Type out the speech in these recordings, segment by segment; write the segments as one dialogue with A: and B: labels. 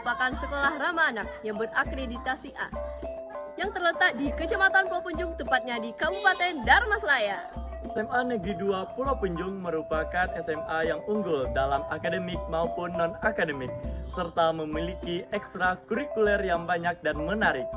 A: merupakan sekolah ramah anak yang berakreditasi A, yang terletak di Kecamatan Pulau Punjung, tepatnya di Kabupaten Dharmasraya.
B: SMA Negeri 2 Pulau Punjung merupakan SMA yang unggul dalam akademik maupun non-akademik, serta memiliki ekstrakurikuler yang banyak dan menarik.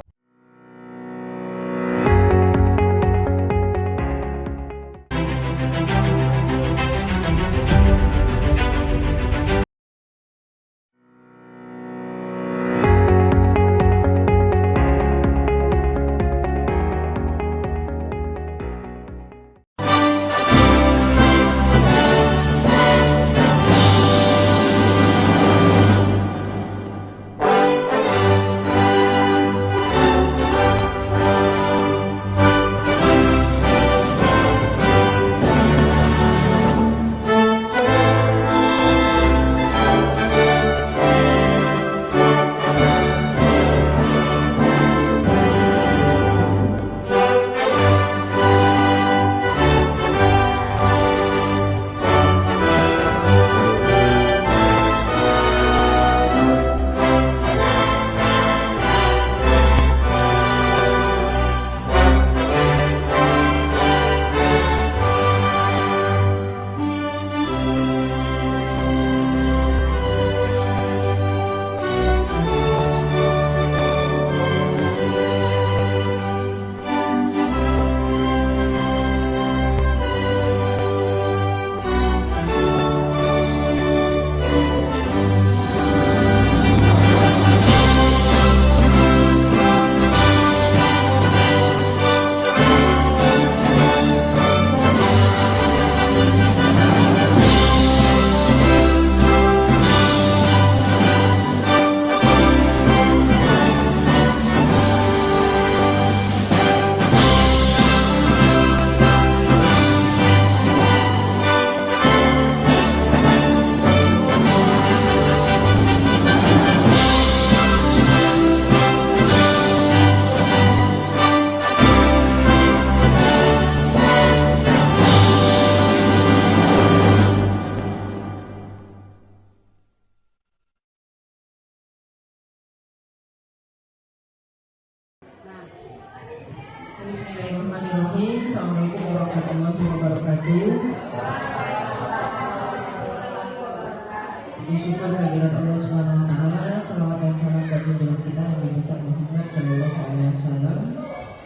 C: Bismillahirrahmanirrahim. Assalamualaikum warahmatullahi wabarakatuh. Puji syukur kehadirat Allah Subhanahu wa taala. Selawat dan salam bagi junjungan kita Nabi besar Muhammad sallallahu alaihi wasallam.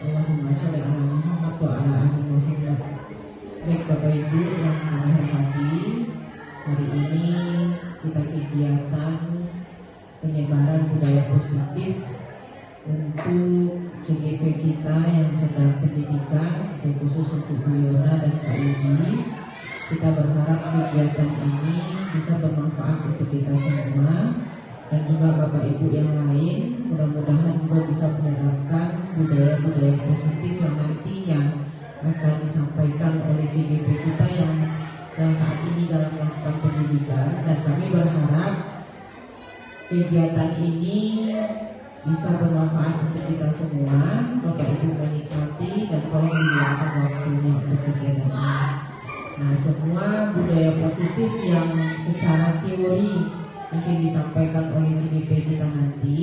C: Allahumma shalli ala Muhammad wa ala ali Muhammad. Baik Bapak Ibu yang kami hormati, hari ini kita kegiatan penyebaran budaya positif untuk CGP kita yang sedang pendidikan, khusus untuk Bu Yona dan Pak Yudi. Kita berharap kegiatan ini bisa bermanfaat untuk kita semua dan juga Bapak Ibu yang lain. Mudah-mudahan juga bisa menerapkan budaya-budaya positif yang nantinya akan disampaikan oleh CGP kita yang saat ini dalam melakukan pendidikan. Dan kami berharap kegiatan ini bisa bermanfaat untuk kita semua. Bapak Ibu menikmati dan tolong diluangkan waktunya untuk kegiatan ini. Nah, semua budaya positif yang secara teori mungkin disampaikan oleh CGP kita nanti,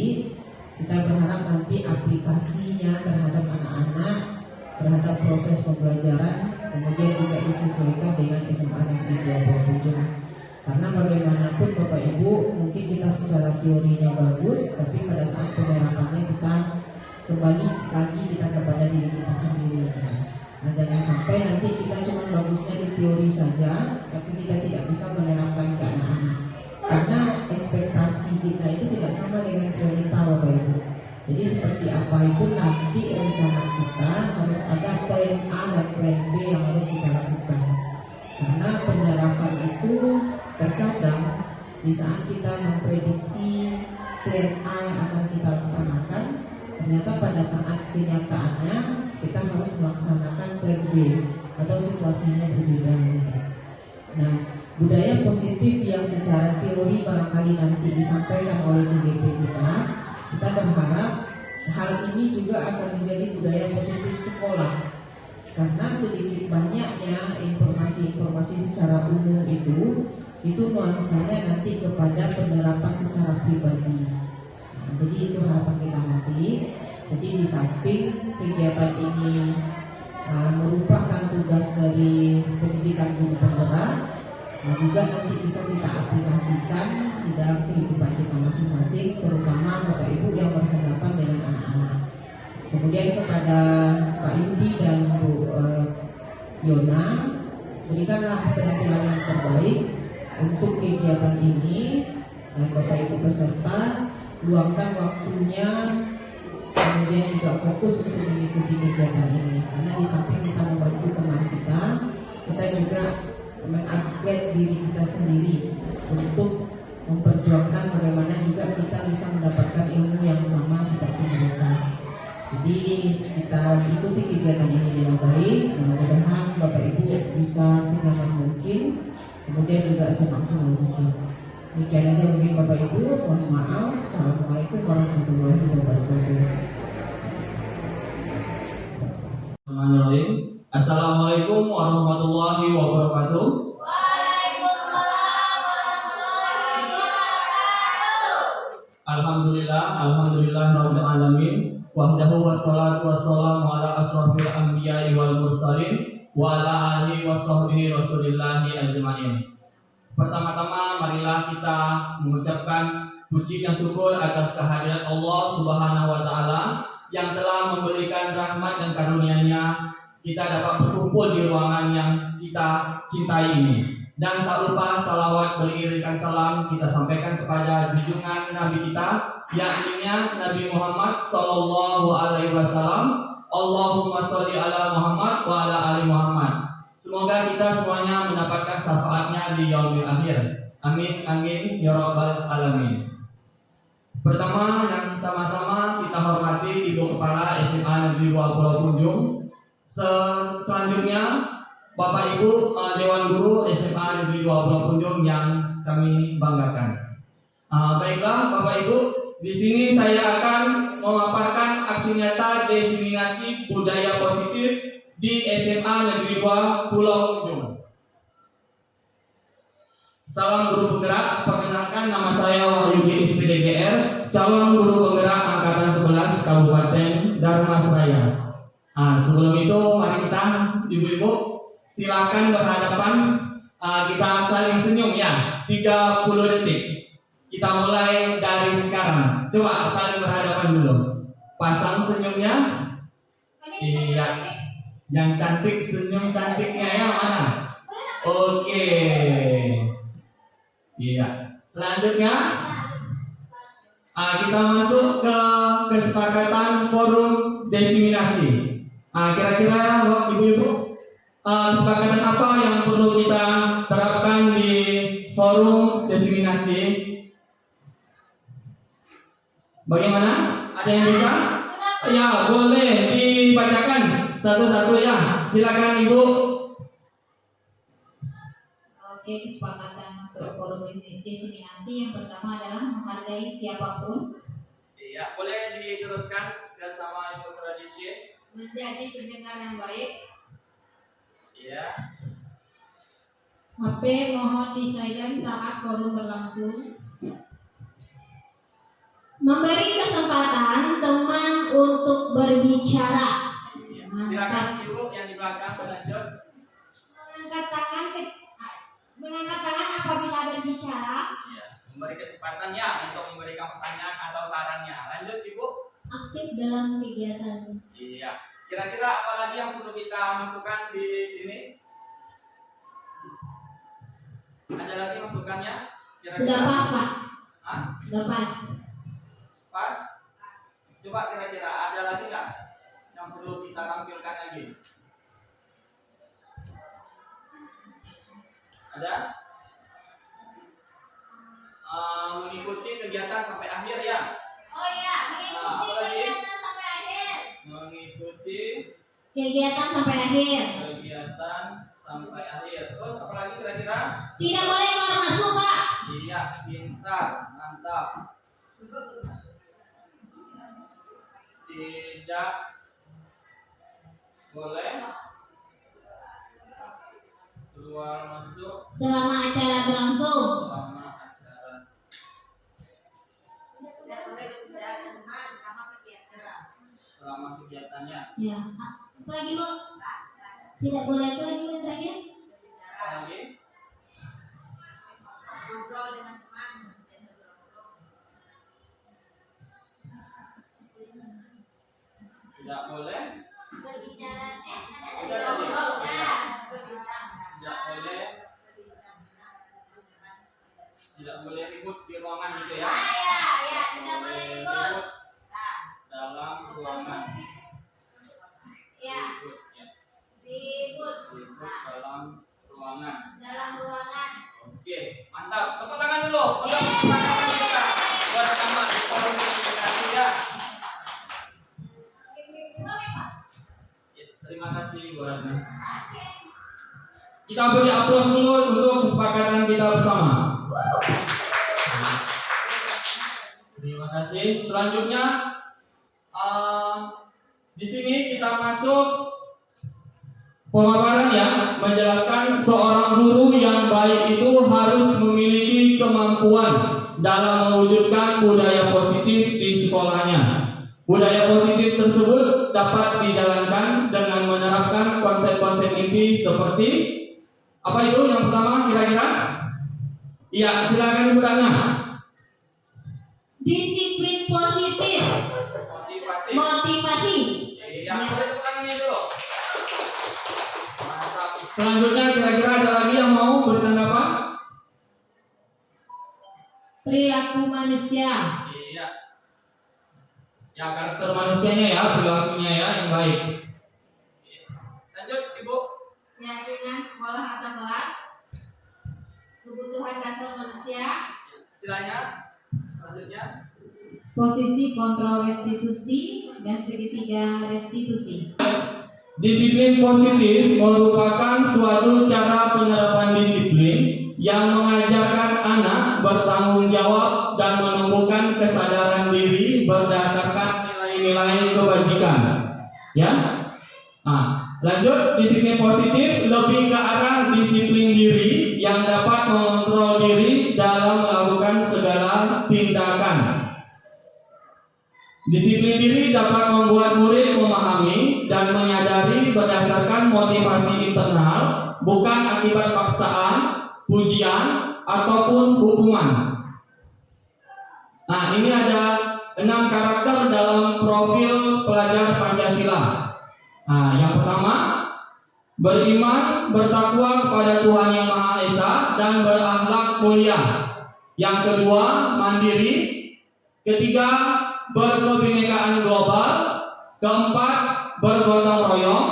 C: kita berharap nanti aplikasinya terhadap anak-anak, terhadap proses pembelajaran, kemudian juga disesuaikan dengan SMA Negeri 2 Pulau Punjung. Karena bagaimanapun Bapak Ibu, mungkin kita secara teorinya bagus, tapi pada saat penerapannya kita kembali lagi kita kepada diri kita sendiri. Nah, jangan sampai nanti kita cuma bagusnya di teori saja, tapi kita tidak bisa menerapkan ke anak-anak. Karena ekspektasi kita itu tidak sama dengan realita Bapak Ibu. Jadi seperti apa itu nanti rencana kita harus ada plan A dan plan B yang harus kita lakukan. Karena penerapan itu terkadang di saat kita memprediksi plan A yang akan kita laksanakan, ternyata pada saat kenyataannya kita harus melaksanakan plan B atau situasinya berbeda. Nah, budaya positif yang secara teori barangkali nanti disampaikan oleh CGP kita berharap hal ini juga akan menjadi budaya positif sekolah. Karena sedikit banyaknya informasi-informasi secara umum itu nuansanya nanti kepada penerapan secara pribadi. Jadi itu harapan kita nanti. Jadi di samping kegiatan ini merupakan tugas dari pendidikan guru penggerak, juga nanti bisa kita aplikasikan di dalam kehidupan kita masing-masing, terutama Bapak Ibu yang berhadapan dengan anak-anak. Kemudian kepada Pak Yudi dan Bu Yona, berikanlah penampilan yang terbaik untuk kegiatan ini, dan Bapak Ibu peserta luangkan waktunya, kemudian juga fokus untuk mengikuti kegiatan ini. Karena di samping kita membantu teman kita juga mengupgrade diri kita sendiri untuk memperjuangkan bagaimana juga kita bisa mendapatkan ilmu yang sama seperti mereka. Jadi kita ikuti kegiatan ini dengan baik. Mudah-mudahan Bapak Ibu bisa senyaman mungkin, kemudian juga senang-senang mungkin. Demikian aja mungkin Bapak Ibu. Mohon maaf. Assalamualaikum warahmatullahi wabarakatuh.
D: Assalamualaikum warahmatullahi wabarakatuh.
E: Waalaikumsalam warahmatullahi wabarakatuh.
D: Alhamdulillah rabbil alamin. Wahdahu wassalatu wassalamu ala asrofil anbiya'i wal mursalin wa ala alihi wa sahbihi rasulillahi ajma'in. Pertama-tama marilah kita mengucapkan puji dan syukur atas kehadiran Allah Subhanahu wa taala yang telah memberikan rahmat dan karunia-Nya kita dapat berkumpul di ruangan yang kita cintai ini. Dan tak lupa salawat beriringan salam kita sampaikan kepada junjungan Nabi kita, yakni Nabi Muhammad Sallallahu Alaihi Wasallam. Allahumma sholli ala Muhammad wa ala ali Muhammad. Semoga kita semuanya mendapatkan syafaatnya di yaumil akhir. Amin amin ya rabbal alamin. Pertama yang sama-sama kita hormati Ibu Kepala SMA Negeri 2 Pulau Punjung. Selanjutnya Bapak Ibu Dewan Guru SMA Negeri 2 Pulau Punjung yang kami banggakan. Baiklah Bapak Ibu, di sini saya akan memaparkan aksi nyata diseminasi budaya positif di SMA Negeri 2 Pulau Punjung. Salam guru penggerak, perkenalkan nama saya Wahyudi SPDGR, calon guru penggerak angkatan 11 Kabupaten Dharmasraya. Sebelum itu mari kita Ibu-ibu silakan berhadapan, kita saling senyum ya, 30 detik. Kita mulai dari sekarang. Coba saling berhadapan dulu. Pasang senyumnya. Iya. Yang cantik senyum cantiknya yang mana? Oke. Iya. Selanjutnya kita masuk ke kesepakatan forum diseminasi. Kira-kira Ibu-ibu kesepakatan apa yang perlu kita terapkan di forum diseminasi? Bagaimana? Ada yang bisa? Ya, boleh dibacakan satu-satu ya. Silakan Ibu.
E: Oke, kesepakatan untuk forum diseminasi yang pertama adalah menghargai siapapun.
D: Iya, boleh diteruskan bersama Ibu Tradici.
E: Menjadi pendengar yang baik.
D: Iya.
E: HP mohon di silent saat forum berlangsung. Memberi kesempatan teman untuk berbicara.
D: Iya. Silakan Ibu yang di belakang lanjut.
E: Mengangkat tangan apabila berbicara.
D: Iya. Memberi kesempatan ya untuk memberikan pertanyaan atau sarannya. Lanjut Ibu.
E: Aktif dalam kegiatan.
D: Iya. Kira-kira apa lagi yang perlu kita masukkan di sini? Ada lagi masukannya? Kira-kira?
E: Sudah pas, Pak.
D: Hah?
E: Sudah pas.
D: Pas? Coba kira-kira ada lagi nggak yang perlu kita tampilkan lagi? Ada? Mengikuti kegiatan sampai akhir ya?
E: Oh iya, mengikuti kegiatan sampai akhir.
D: Mengikuti
E: Kegiatan sampai akhir.
D: kegiatan sampai akhir. Terus apa lagi kira-kira?
E: Tidak boleh keluar masuk, Pak.
D: Iya, pintar, mantap. Tidak boleh keluar masuk
E: Selama acara berlangsung.
D: selama acara. selama kegiatannya.
E: Ya. Apa lagi Bu? Tidak boleh apa lagi yang terakhir?
D: Lagi? Tidak boleh.
E: Berbicara
D: Tidak boleh. Tidak boleh ribut di ruangan gitu ya.
E: tidak boleh ribut.
D: Dalam ruangan.
E: Ya,
D: Ribut, ya.
E: ribut.
D: Ribut dalam ruangan.
E: Dalam ruangan.
D: Oke, mantap. Tepuk tangan dulu. Untuk kesepakatan kita bersama di forum komunikasi ya. Terima kasih Bu Ratna. Kita beri aplaus dulu untuk kesepakatan kita bersama. Terima kasih. Selanjutnya di sini kita masuk pemaparan ya, menjelaskan seorang guru yang baik itu harus memiliki kemampuan dalam mewujudkan budaya positif di sekolahnya. Budaya positif tersebut dapat dijalankan dengan menerapkan konsep-konsep inti seperti apa itu yang pertama kira-kira? Iya, silakan Bu Ratna.
E: Disiplin positif.
D: Motivasi.
E: Motivasi.
D: Iya, boleh tepuk tangannya dulu. Mantap. Selanjutnya kira-kira ada lagi yang mau bertanggapan?
E: Perilaku manusia.
D: Iya. Ya, karakter manusianya ya, perilakunya ya yang baik. Lanjut, Ibu.
F: Keyakinan sekolah atau kelas, kebutuhan dasar manusia,
D: Istilahnya selanjutnya.
E: Posisi kontrol restitusi dan segitiga restitusi.
D: Disiplin positif merupakan suatu cara penerapan disiplin yang mengajarkan anak bertanggung jawab dan menumbuhkan kesadaran diri berdasarkan nilai-nilai kebajikan. Ya. Nah, lanjut, disiplin positif lebih ke arah disiplin diri yang dapat mengontrol diri dalam melakukan segala tindakan. Disiplin diri dapat membuat murid memahami dan menyadari berdasarkan motivasi internal, bukan akibat paksaan, pujian, ataupun hukuman. Nah, ini ada 6 karakter dalam profil pelajar Pancasila. Nah, yang pertama, beriman, bertakwa kepada Tuhan Yang Maha Esa dan berakhlak mulia. Yang kedua, mandiri. Ketiga, berkebinekaan global. Keempat, bergotong royong.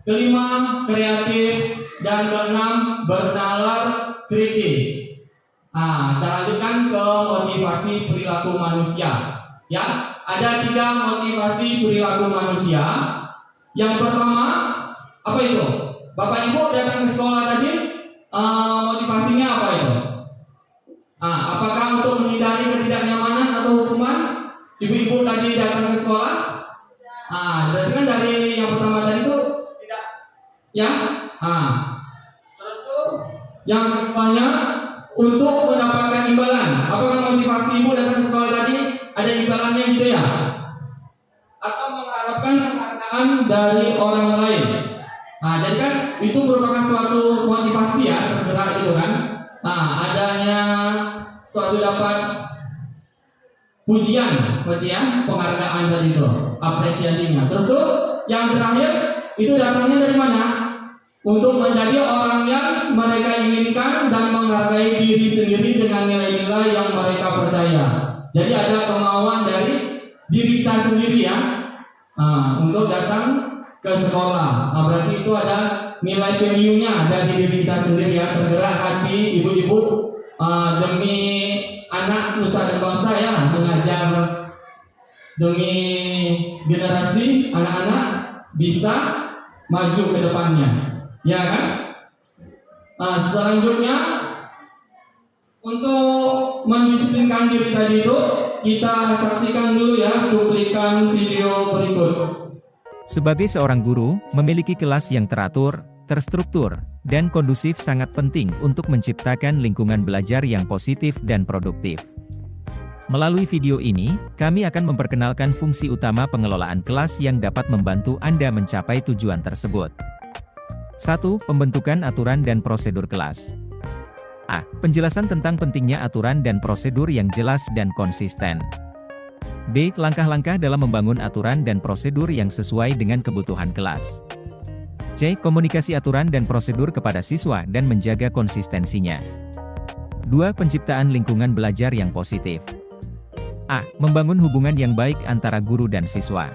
D: Kelima, kreatif. Dan keenam, bernalar kritis. Nah, kita lanjutkan ke motivasi perilaku manusia. Ya, ada 3 motivasi perilaku manusia. Yang pertama, apa itu? Bapak Ibu datang ke sekolah tadi, motivasinya apa itu? Nah, apakah untuk menghindari ketidaknyamanan atau hukuman? Ibu-ibu tadi datang ke sekolah? Nah, berarti kan dari yang pertama tadi itu tidak, ya? Nah, terus tuh yang keduanya untuk mendapatkan imbalan. Apakah motivasi ibu datang ke sekolah tadi ada imbalannya gitu ya? Atau mengharapkan penghargaan dari orang lain? Nah, jadi kan itu merupakan suatu motivasi ya, tergerak gitu kan? Nah, adanya suatu dapat pujian, berarti ya, penghargaan dari itu, apresiasinya. Terus tuh yang terakhir itu datangnya dari mana? Untuk menjadi orang yang mereka inginkan dan menghargai diri sendiri dengan nilai-nilai yang mereka percaya. Jadi ada kemauan dari diri kita sendiri ya, untuk datang ke sekolah. Nah, berarti itu ada nilai value-nya dari diri kita sendiri ya, bergerak hati ibu-ibu demi anak nusa dan bangsa ya, mengajar demi generasi anak-anak bisa maju ke depannya, ya kan? Nah, selanjutnya untuk mendisiplinkan diri tadi itu kita saksikan dulu ya cuplikan video berikut.
G: Sebagai seorang guru, memiliki kelas yang teratur, terstruktur, dan kondusif sangat penting untuk menciptakan lingkungan belajar yang positif dan produktif. Melalui video ini, kami akan memperkenalkan fungsi utama pengelolaan kelas yang dapat membantu Anda mencapai tujuan tersebut. 1. Pembentukan aturan dan prosedur kelas. A. Penjelasan tentang pentingnya aturan dan prosedur yang jelas dan konsisten. B. Langkah-langkah dalam membangun aturan dan prosedur yang sesuai dengan kebutuhan kelas. C. Komunikasi aturan dan prosedur kepada siswa dan menjaga konsistensinya. 2. Penciptaan lingkungan belajar yang positif. A. Membangun hubungan yang baik antara guru dan siswa.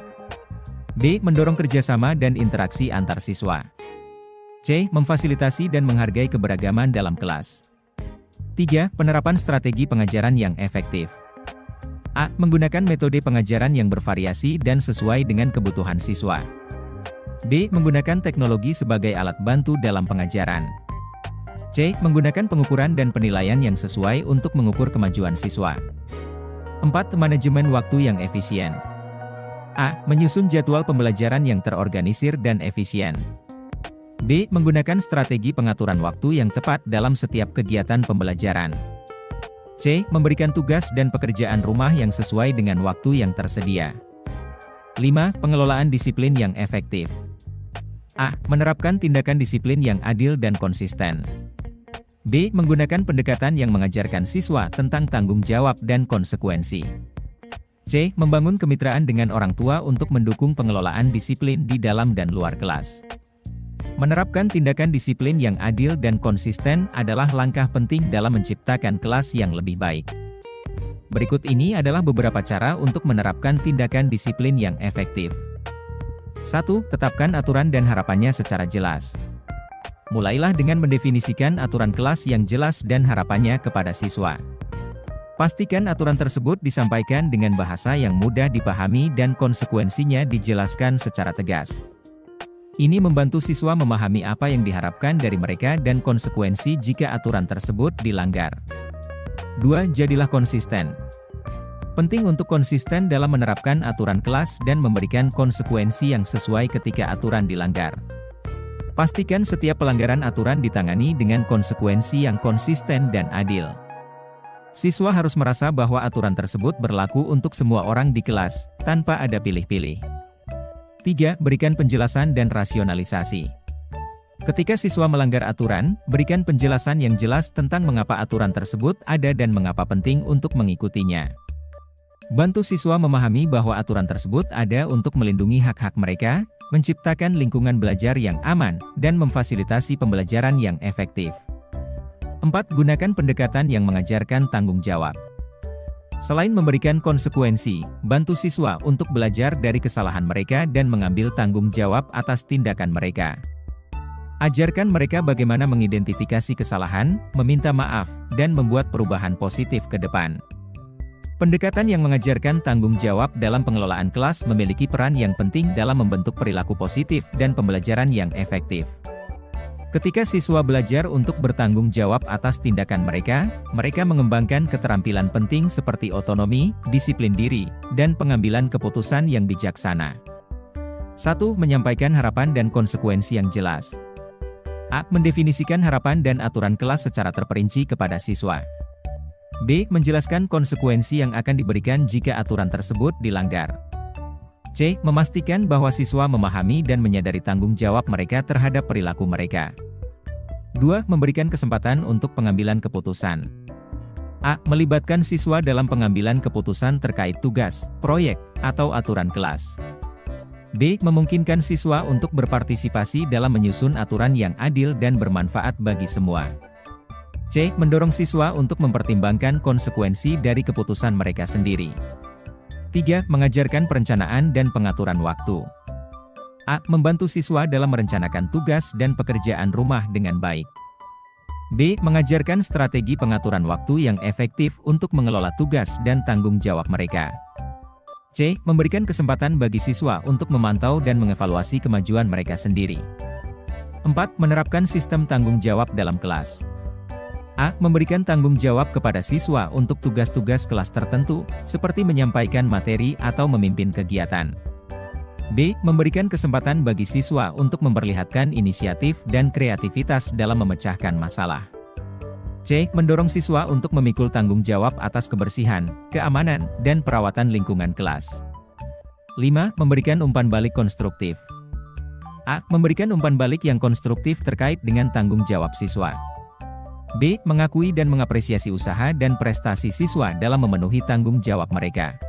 G: B. Mendorong kerjasama dan interaksi antar siswa. C. Memfasilitasi dan menghargai keberagaman dalam kelas. 3. Penerapan strategi pengajaran yang efektif. A. Menggunakan metode pengajaran yang bervariasi dan sesuai dengan kebutuhan siswa. B. Menggunakan teknologi sebagai alat bantu dalam pengajaran. C. Menggunakan pengukuran dan penilaian yang sesuai untuk mengukur kemajuan siswa. 4. Manajemen waktu yang efisien. A. Menyusun jadwal pembelajaran yang terorganisir dan efisien. B. Menggunakan strategi pengaturan waktu yang tepat dalam setiap kegiatan pembelajaran. C. Memberikan tugas dan pekerjaan rumah yang sesuai dengan waktu yang tersedia. 5. Pengelolaan disiplin yang efektif. A. Menerapkan tindakan disiplin yang adil dan konsisten. B. Menggunakan pendekatan yang mengajarkan siswa tentang tanggung jawab dan konsekuensi. C. Membangun kemitraan dengan orang tua untuk mendukung pengelolaan disiplin di dalam dan luar kelas. Menerapkan tindakan disiplin yang adil dan konsisten adalah langkah penting dalam menciptakan kelas yang lebih baik. Berikut ini adalah beberapa cara untuk menerapkan tindakan disiplin yang efektif. 1. Tetapkan aturan dan harapannya secara jelas. Mulailah dengan mendefinisikan aturan kelas yang jelas dan harapannya kepada siswa. Pastikan aturan tersebut disampaikan dengan bahasa yang mudah dipahami dan konsekuensinya dijelaskan secara tegas. Ini membantu siswa memahami apa yang diharapkan dari mereka dan konsekuensi jika aturan tersebut dilanggar. 2. Jadilah konsisten. Penting untuk konsisten dalam menerapkan aturan kelas dan memberikan konsekuensi yang sesuai ketika aturan dilanggar. Pastikan setiap pelanggaran aturan ditangani dengan konsekuensi yang konsisten dan adil. Siswa harus merasa bahwa aturan tersebut berlaku untuk semua orang di kelas, tanpa ada pilih-pilih. 3. Berikan penjelasan dan rasionalisasi. Ketika siswa melanggar aturan, berikan penjelasan yang jelas tentang mengapa aturan tersebut ada dan mengapa penting untuk mengikutinya. Bantu siswa memahami bahwa aturan tersebut ada untuk melindungi hak-hak mereka, menciptakan lingkungan belajar yang aman, dan memfasilitasi pembelajaran yang efektif. 4. Gunakan pendekatan yang mengajarkan tanggung jawab. Selain memberikan konsekuensi, bantu siswa untuk belajar dari kesalahan mereka dan mengambil tanggung jawab atas tindakan mereka. Ajarkan mereka bagaimana mengidentifikasi kesalahan, meminta maaf, dan membuat perubahan positif ke depan. Pendekatan yang mengajarkan tanggung jawab dalam pengelolaan kelas memiliki peran yang penting dalam membentuk perilaku positif dan pembelajaran yang efektif. Ketika siswa belajar untuk bertanggung jawab atas tindakan mereka, mereka mengembangkan keterampilan penting seperti otonomi, disiplin diri, dan pengambilan keputusan yang bijaksana. 1. Menyampaikan harapan dan konsekuensi yang jelas. A. Mendefinisikan harapan dan aturan kelas secara terperinci kepada siswa. B. Menjelaskan konsekuensi yang akan diberikan jika aturan tersebut dilanggar. C. Memastikan bahwa siswa memahami dan menyadari tanggung jawab mereka terhadap perilaku mereka. 2. Memberikan kesempatan untuk pengambilan keputusan. A. Melibatkan siswa dalam pengambilan keputusan terkait tugas, proyek, atau aturan kelas. B. Memungkinkan siswa untuk berpartisipasi dalam menyusun aturan yang adil dan bermanfaat bagi semua. C. Mendorong siswa untuk mempertimbangkan konsekuensi dari keputusan mereka sendiri. 3. Mengajarkan perencanaan dan pengaturan waktu. A. Membantu siswa dalam merencanakan tugas dan pekerjaan rumah dengan baik. B. Mengajarkan strategi pengaturan waktu yang efektif untuk mengelola tugas dan tanggung jawab mereka. C. Memberikan kesempatan bagi siswa untuk memantau dan mengevaluasi kemajuan mereka sendiri. 4. Menerapkan sistem tanggung jawab dalam kelas. A. Memberikan tanggung jawab kepada siswa untuk tugas-tugas kelas tertentu, seperti menyampaikan materi atau memimpin kegiatan. B. Memberikan kesempatan bagi siswa untuk memperlihatkan inisiatif dan kreativitas dalam memecahkan masalah. C. Mendorong siswa untuk memikul tanggung jawab atas kebersihan, keamanan, dan perawatan lingkungan kelas. 5. Memberikan umpan balik konstruktif. A. Memberikan umpan balik yang konstruktif terkait dengan tanggung jawab siswa. B. Mengakui dan mengapresiasi usaha dan prestasi siswa dalam memenuhi tanggung jawab mereka.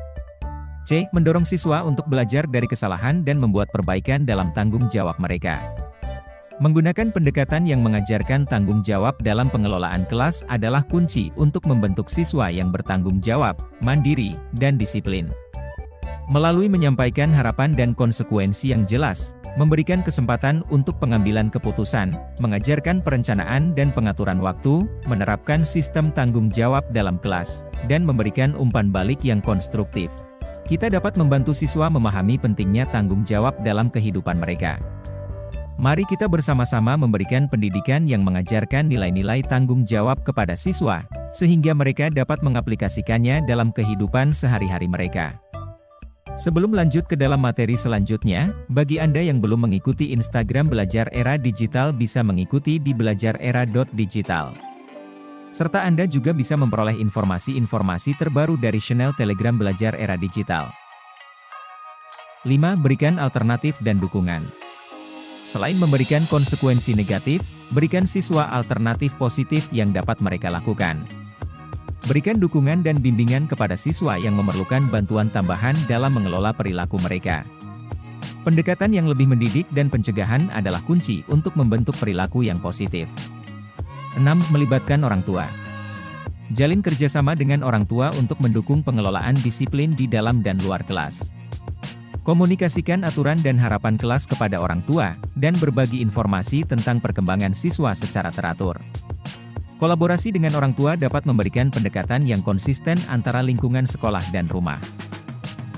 G: C. Mendorong siswa untuk belajar dari kesalahan dan membuat perbaikan dalam tanggung jawab mereka. Menggunakan pendekatan yang mengajarkan tanggung jawab dalam pengelolaan kelas adalah kunci untuk membentuk siswa yang bertanggung jawab, mandiri, dan disiplin. Melalui menyampaikan harapan dan konsekuensi yang jelas, memberikan kesempatan untuk pengambilan keputusan, mengajarkan perencanaan dan pengaturan waktu, menerapkan sistem tanggung jawab dalam kelas, dan memberikan umpan balik yang konstruktif, kita dapat membantu siswa memahami pentingnya tanggung jawab dalam kehidupan mereka. Mari kita bersama-sama memberikan pendidikan yang mengajarkan nilai-nilai tanggung jawab kepada siswa, sehingga mereka dapat mengaplikasikannya dalam kehidupan sehari-hari mereka. Sebelum lanjut ke dalam materi selanjutnya, bagi Anda yang belum mengikuti Instagram Belajar Era Digital bisa mengikuti di belajarera.digital. Serta Anda juga bisa memperoleh informasi-informasi terbaru dari channel Telegram Belajar Era Digital. 5. Berikan alternatif dan dukungan. Selain memberikan konsekuensi negatif, berikan siswa alternatif positif yang dapat mereka lakukan. Berikan dukungan dan bimbingan kepada siswa yang memerlukan bantuan tambahan dalam mengelola perilaku mereka. Pendekatan yang lebih mendidik dan pencegahan adalah kunci untuk membentuk perilaku yang positif. 6. Melibatkan orang tua. Jalin kerjasama dengan orang tua untuk mendukung pengelolaan disiplin di dalam dan luar kelas. Komunikasikan aturan dan harapan kelas kepada orang tua, dan berbagi informasi tentang perkembangan siswa secara teratur. Kolaborasi dengan orang tua dapat memberikan pendekatan yang konsisten antara lingkungan sekolah dan rumah.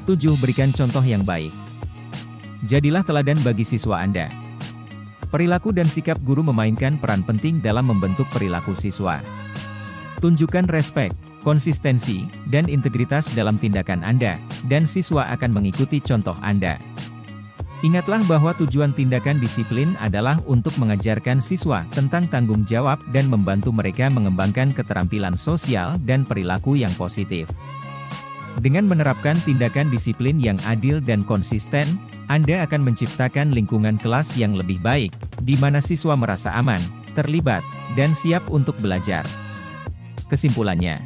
G: 7. Berikan contoh yang baik. Jadilah teladan bagi siswa Anda. Perilaku dan sikap guru memainkan peran penting dalam membentuk perilaku siswa. Tunjukkan respek, konsistensi, dan integritas dalam tindakan Anda, dan siswa akan mengikuti contoh Anda. Ingatlah bahwa tujuan tindakan disiplin adalah untuk mengajarkan siswa tentang tanggung jawab dan membantu mereka mengembangkan keterampilan sosial dan perilaku yang positif. Dengan menerapkan tindakan disiplin yang adil dan konsisten, Anda akan menciptakan lingkungan kelas yang lebih baik, di mana siswa merasa aman, terlibat, dan siap untuk belajar. Kesimpulannya,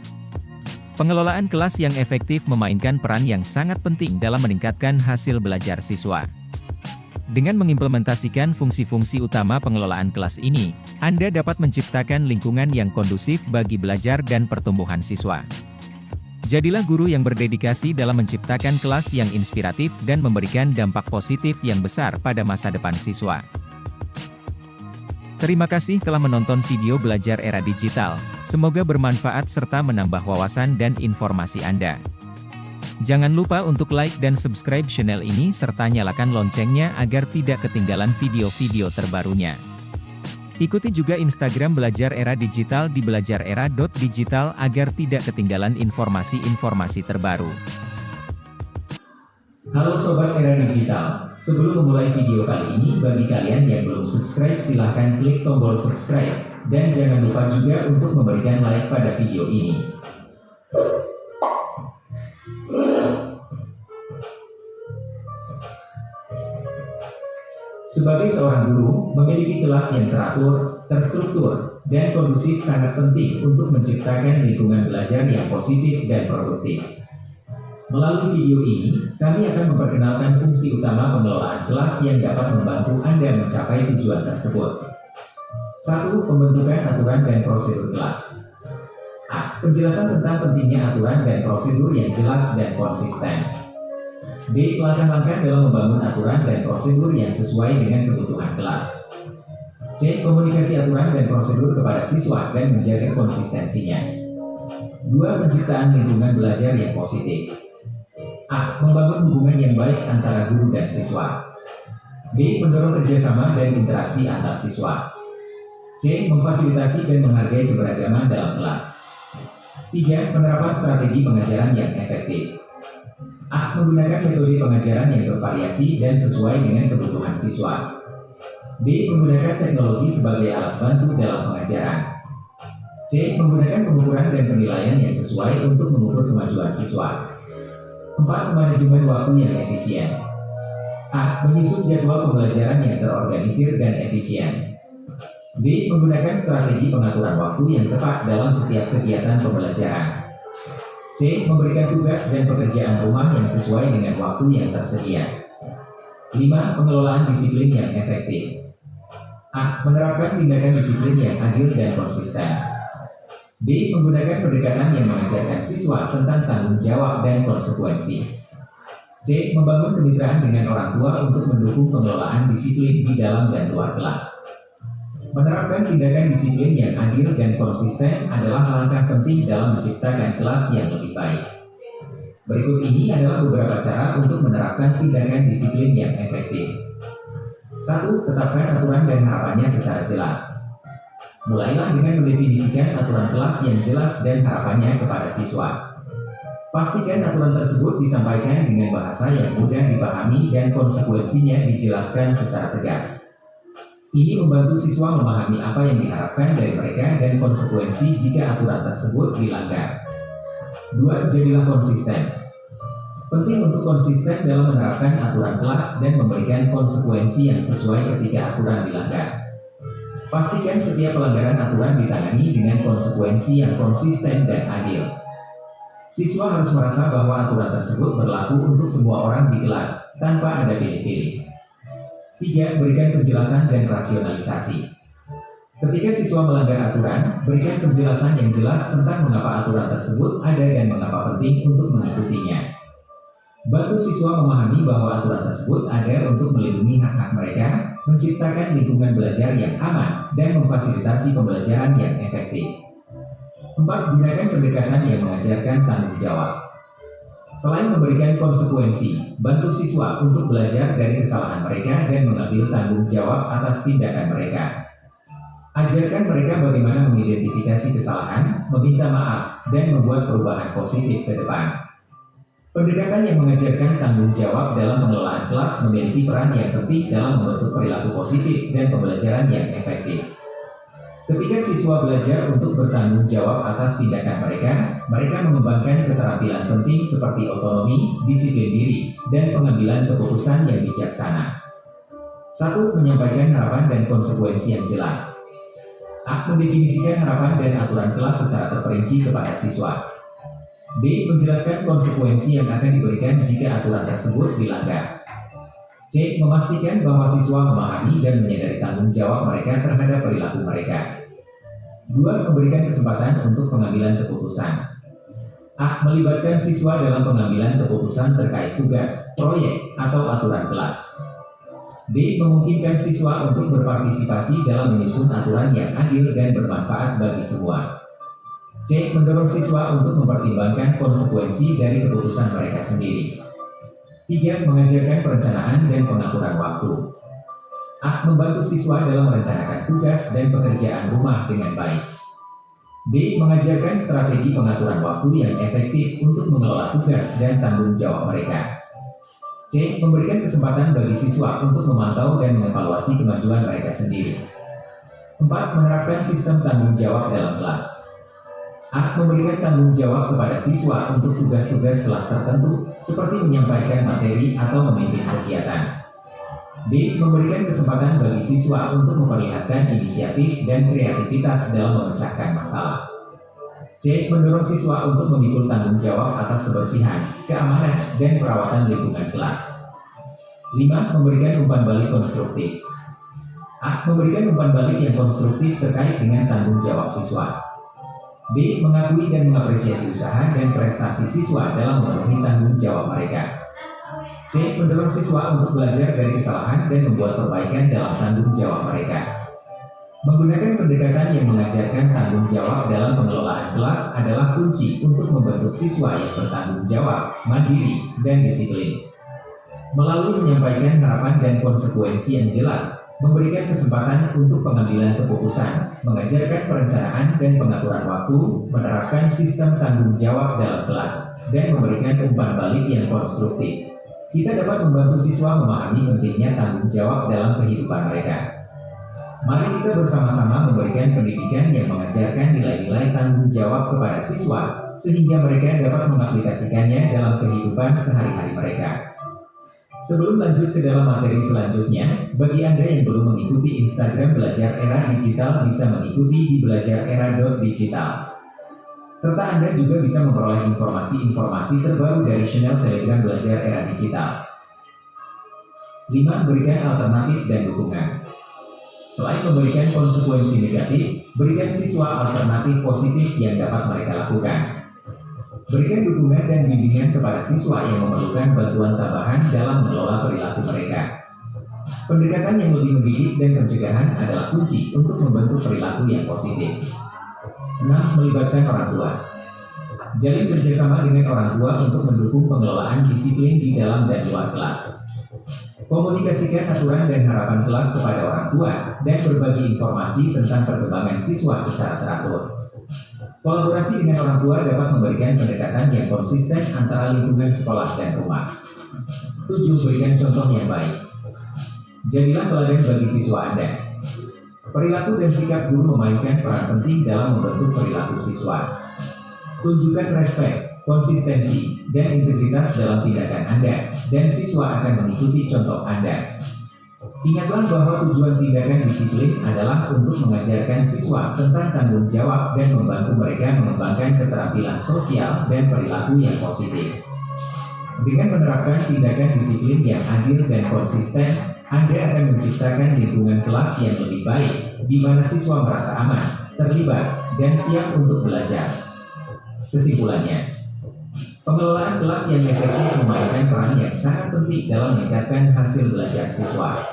G: pengelolaan kelas yang efektif memainkan peran yang sangat penting dalam meningkatkan hasil belajar siswa. Dengan mengimplementasikan fungsi-fungsi utama pengelolaan kelas ini, Anda dapat menciptakan lingkungan yang kondusif bagi belajar dan pertumbuhan siswa. Jadilah guru yang berdedikasi dalam menciptakan kelas yang inspiratif dan memberikan dampak positif yang besar pada masa depan siswa. Terima kasih telah menonton video Belajar Era Digital. Semoga bermanfaat serta menambah wawasan dan informasi Anda. Jangan lupa untuk like dan subscribe channel ini serta nyalakan loncengnya agar tidak ketinggalan video-video terbarunya. Ikuti juga Instagram Belajar Era Digital di belajarera.digital agar tidak ketinggalan informasi-informasi terbaru.
D: Halo Sobat Era Digital, sebelum memulai video kali ini, bagi kalian yang belum subscribe silahkan klik tombol subscribe, dan jangan lupa juga untuk memberikan like pada video ini. Sebagai seorang guru, memiliki kelas yang teratur, terstruktur, dan kondusif sangat penting untuk menciptakan lingkungan belajar yang positif dan produktif. Melalui video ini, kami akan memperkenalkan fungsi utama pengelolaan kelas yang dapat membantu Anda mencapai tujuan tersebut. 1. Pembentukan aturan dan prosedur kelas. A. Penjelasan tentang pentingnya aturan dan prosedur yang jelas dan konsisten. B. Langkah-langkah dalam membangun aturan dan prosedur yang sesuai dengan kebutuhan kelas. C. Komunikasi aturan dan prosedur kepada siswa dan menjaga konsistensinya. 2. Penciptaan lingkungan belajar yang positif. A. Membangun hubungan yang baik antara guru dan siswa. B. Mendorong kerjasama dan interaksi antar siswa. C. Memfasilitasi dan menghargai keberagaman dalam kelas. 3. Penerapan strategi pengajaran yang efektif. A. Menggunakan metode pengajaran yang bervariasi dan sesuai dengan kebutuhan siswa. B. Menggunakan teknologi sebagai alat bantu dalam pengajaran.
G: C. Menggunakan pengukuran dan penilaian yang sesuai untuk mengukur kemajuan siswa. 4. Manajemen waktu yang efisien. A. Menyusun jadwal pembelajaran yang terorganisir dan efisien. B. Menggunakan strategi pengaturan waktu yang tepat dalam setiap kegiatan pembelajaran. C. Memberikan tugas dan pekerjaan rumah yang sesuai dengan waktu yang tersedia. 5. Pengelolaan disiplin yang efektif. A. Menerapkan tindakan disiplin yang adil dan konsisten. B. Menggunakan pendekatan yang mengajarkan siswa tentang tanggung jawab dan konsekuensi. C. Membangun kemitraan dengan orang tua untuk mendukung pengelolaan disiplin di dalam dan luar kelas. Menerapkan tindakan disiplin yang adil dan konsisten adalah langkah penting dalam menciptakan kelas yang lebih baik. Berikut ini adalah beberapa cara untuk menerapkan tindakan disiplin yang efektif. 1. Tetapkan aturan dan harapannya secara jelas. Mulailah dengan mendefinisikan aturan kelas yang jelas dan harapannya kepada siswa. Pastikan aturan tersebut disampaikan dengan bahasa yang mudah dipahami dan konsekuensinya dijelaskan secara tegas. Ini membantu siswa memahami apa yang diharapkan dari mereka dan konsekuensi jika aturan tersebut dilanggar. 2. Jadilah konsisten. Penting untuk konsisten dalam menerapkan aturan kelas dan memberikan konsekuensi yang sesuai ketika aturan dilanggar. Pastikan setiap pelanggaran aturan ditangani dengan konsekuensi yang konsisten dan adil. Siswa harus merasa bahwa aturan tersebut berlaku untuk semua orang di kelas, tanpa ada pilih-pilih. 3. Berikan penjelasan dan rasionalisasi. Ketika siswa melanggar aturan, berikan penjelasan yang jelas tentang mengapa aturan tersebut ada dan mengapa penting untuk mengikutinya. Bantu siswa memahami bahwa aturan tersebut ada untuk melindungi hak-hak mereka, menciptakan lingkungan belajar yang aman, dan memfasilitasi pembelajaran yang efektif. 4. Gunakan pendekatan yang mengajarkan tanggung jawab. Selain memberikan konsekuensi, bantu siswa untuk belajar dari kesalahan mereka dan mengambil tanggung jawab atas tindakan mereka. Ajarkan mereka bagaimana mengidentifikasi kesalahan, meminta maaf, dan membuat perubahan positif ke depan. Pendekatan yang mengajarkan tanggung jawab dalam pengelolaan kelas memiliki peran yang penting dalam membentuk perilaku positif dan pembelajaran yang efektif. Ketika siswa belajar untuk bertanggung jawab atas tindakan mereka mengembangkan keterampilan penting seperti otonomi, disiplin diri, dan pengambilan keputusan yang bijaksana. 1. Menyampaikan harapan dan konsekuensi yang jelas. A. Mendefinisikan harapan dan aturan kelas secara terperinci kepada siswa. B. Menjelaskan konsekuensi yang akan diberikan jika aturan tersebut dilanggar. C. Memastikan bahwa siswa memahami dan menyadari tanggung jawab mereka terhadap perilaku mereka. 2. Memberikan kesempatan untuk pengambilan keputusan. A. Melibatkan siswa dalam pengambilan keputusan terkait tugas, proyek, atau aturan kelas. B. Memungkinkan siswa untuk berpartisipasi dalam menyusun aturan yang adil dan bermanfaat bagi semua. C. Mendorong siswa untuk mempertimbangkan konsekuensi dari keputusan mereka sendiri. 3. Mengajarkan perencanaan dan pengaturan waktu. A. Membantu siswa dalam merencanakan tugas dan pekerjaan rumah dengan baik. B. Mengajarkan strategi pengaturan waktu yang efektif untuk mengelola tugas dan tanggung jawab mereka. C. Memberikan kesempatan bagi siswa untuk memantau dan mengevaluasi kemajuan mereka sendiri. 4. Menerapkan sistem tanggung jawab dalam kelas. A. Memberikan tanggung jawab kepada siswa untuk tugas-tugas kelas tertentu, seperti menyampaikan materi atau memimpin kegiatan. B. Memberikan kesempatan bagi siswa untuk memperlihatkan inisiatif dan kreativitas dalam memecahkan masalah. C. Mendorong siswa untuk memikul tanggung jawab atas kebersihan, keamanan, dan perawatan lingkungan kelas. 5. Memberikan umpan balik konstruktif. A. Memberikan umpan balik yang konstruktif terkait dengan tanggung jawab siswa. B. Mengakui dan mengapresiasi usaha dan prestasi siswa dalam memenuhi tanggung jawab mereka. C. Mendorong siswa untuk belajar dari kesalahan dan membuat perbaikan dalam tanggung jawab mereka. Menggunakan pendekatan yang mengajarkan tanggung jawab dalam pengelolaan kelas adalah kunci untuk membentuk siswa yang bertanggung jawab, mandiri, dan disiplin. Melalui menyampaikan harapan dan konsekuensi yang jelas, memberikan kesempatan untuk pengambilan keputusan, mengajarkan perencanaan dan pengaturan waktu, menerapkan sistem tanggung jawab dalam kelas, dan memberikan umpan balik yang konstruktif. Kita dapat membantu siswa memahami pentingnya tanggung jawab dalam kehidupan mereka. Mari kita bersama-sama memberikan pendidikan yang mengajarkan nilai-nilai tanggung jawab kepada siswa, sehingga mereka dapat mengaplikasikannya dalam kehidupan sehari-hari mereka. Sebelum lanjut ke dalam materi selanjutnya, bagi Anda yang belum mengikuti Instagram Belajar Era Digital bisa mengikuti di belajarera.digital. Serta Anda juga bisa memperoleh informasi-informasi terbaru dari channel Telegram Belajar Era Digital. 5. Berikan alternatif dan dukungan. Selain memberikan konsekuensi negatif, berikan siswa alternatif positif yang dapat mereka lakukan. Berikan dukungan dan bimbingan kepada siswa yang memerlukan bantuan tambahan dalam mengelola perilaku mereka. Pendekatan yang lebih mendidik dan pencegahan adalah kunci untuk membentuk perilaku yang positif. 6. Melibatkan orang tua. Jalin kerjasama dengan orang tua untuk mendukung pengelolaan disiplin di dalam dan luar kelas. Komunikasikan aturan dan harapan kelas kepada orang tua dan berbagi informasi tentang perkembangan siswa secara teratur. Kolaborasi dengan orang tua dapat memberikan pendekatan yang konsisten antara lingkungan sekolah dan rumah. 7. Berikan contoh yang baik. Jadilah teladan bagi siswa Anda. Perilaku dan sikap guru memainkan peran penting dalam membentuk perilaku siswa. Tunjukkan respek, konsistensi, dan integritas dalam tindakan Anda, dan siswa akan mengikuti contoh Anda. Ingatlah bahwa tujuan tindakan disiplin adalah untuk mengajarkan siswa tentang tanggung jawab dan membantu mereka mengembangkan keterampilan sosial dan perilaku yang positif. Dengan menerapkan tindakan disiplin yang adil dan konsisten, Anda akan menciptakan lingkungan kelas yang lebih baik, di mana siswa merasa aman, terlibat, dan siap untuk belajar. Kesimpulannya, pengelolaan kelas yang efektif memainkan peran yang sangat penting dalam meningkatkan hasil belajar siswa.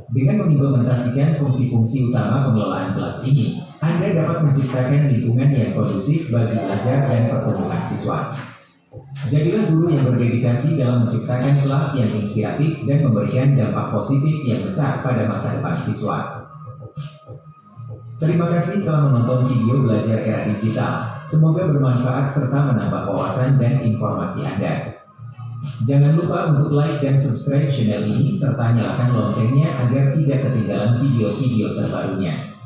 G: Dengan mengimplementasikan fungsi-fungsi utama pengelolaan kelas ini, Anda dapat menciptakan lingkungan yang kondusif bagi belajar dan pertumbuhan siswa. Jadilah guru yang berdedikasi dalam menciptakan kelas yang inspiratif dan memberikan dampak positif yang besar pada masa depan siswa. Terima kasih telah menonton video Belajar Era Digital. Semoga bermanfaat serta menambah wawasan dan informasi Anda. Jangan lupa untuk like dan subscribe channel ini serta nyalakan loncengnya agar tidak ketinggalan video-video terbarunya.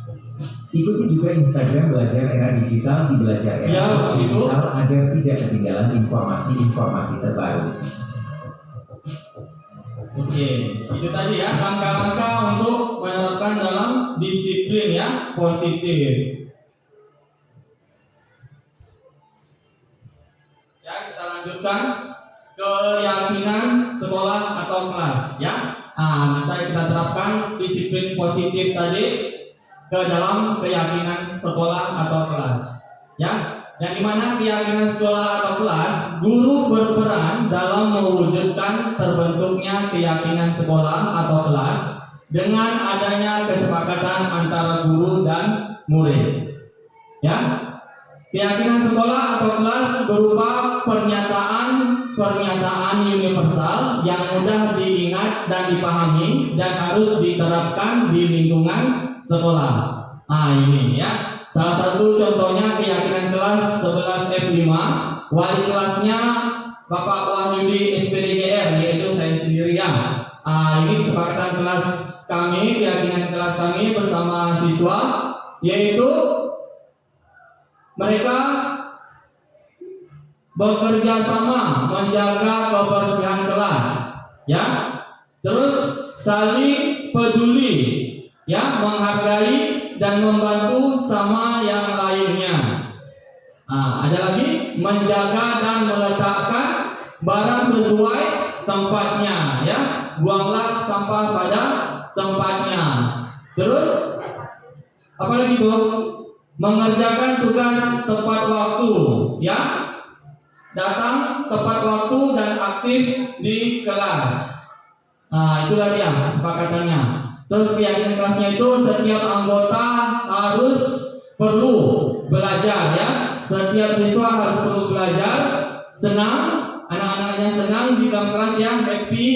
G: Ikuti juga Instagram Belajar Era Digital di Belajar Era Digital agar tidak ketinggalan informasi-informasi terbaru.
D: Oke, itu tadi ya langkah-langkah untuk menerapkan dalam disiplin ya positif. Ya, kita lanjutkan keyakinan sekolah atau kelas ya. Bisa kita terapkan disiplin positif tadi ke dalam keyakinan sekolah atau kelas ya. Yang dimana keyakinan sekolah atau kelas, guru berperan dalam mewujudkan terbentuknya keyakinan sekolah atau kelas dengan adanya kesepakatan antara guru dan murid. Ya, keyakinan sekolah atau kelas berupa pernyataan universal yang mudah diingat dan dipahami dan harus diterapkan di lingkungan sekolah. Ini ya. Salah satu contohnya keyakinan kelas 11 F5, wali kelasnya Bapak Wahyudi SPDGR, yaitu saya sendiri ya. Ini kesepakatan kelas kami, keyakinan kelas kami bersama siswa, yaitu mereka bekerja sama menjaga kebersihan kelas, ya. Terus saling peduli, ya, menghargai dan membantu sama yang lainnya. Ada lagi menjaga dan meletakkan barang sesuai tempatnya, ya. Buanglah sampah pada tempatnya. Terus apa lagi tuh? Mengerjakan tugas tepat waktu, ya. Datang tepat waktu dan aktif di kelas. Itulah dia kesepakatannya. Terus keyakinan kelasnya itu setiap anggota harus perlu belajar, ya. Setiap siswa harus perlu belajar, senang, anak-anaknya senang di dalam kelas, ya, happy,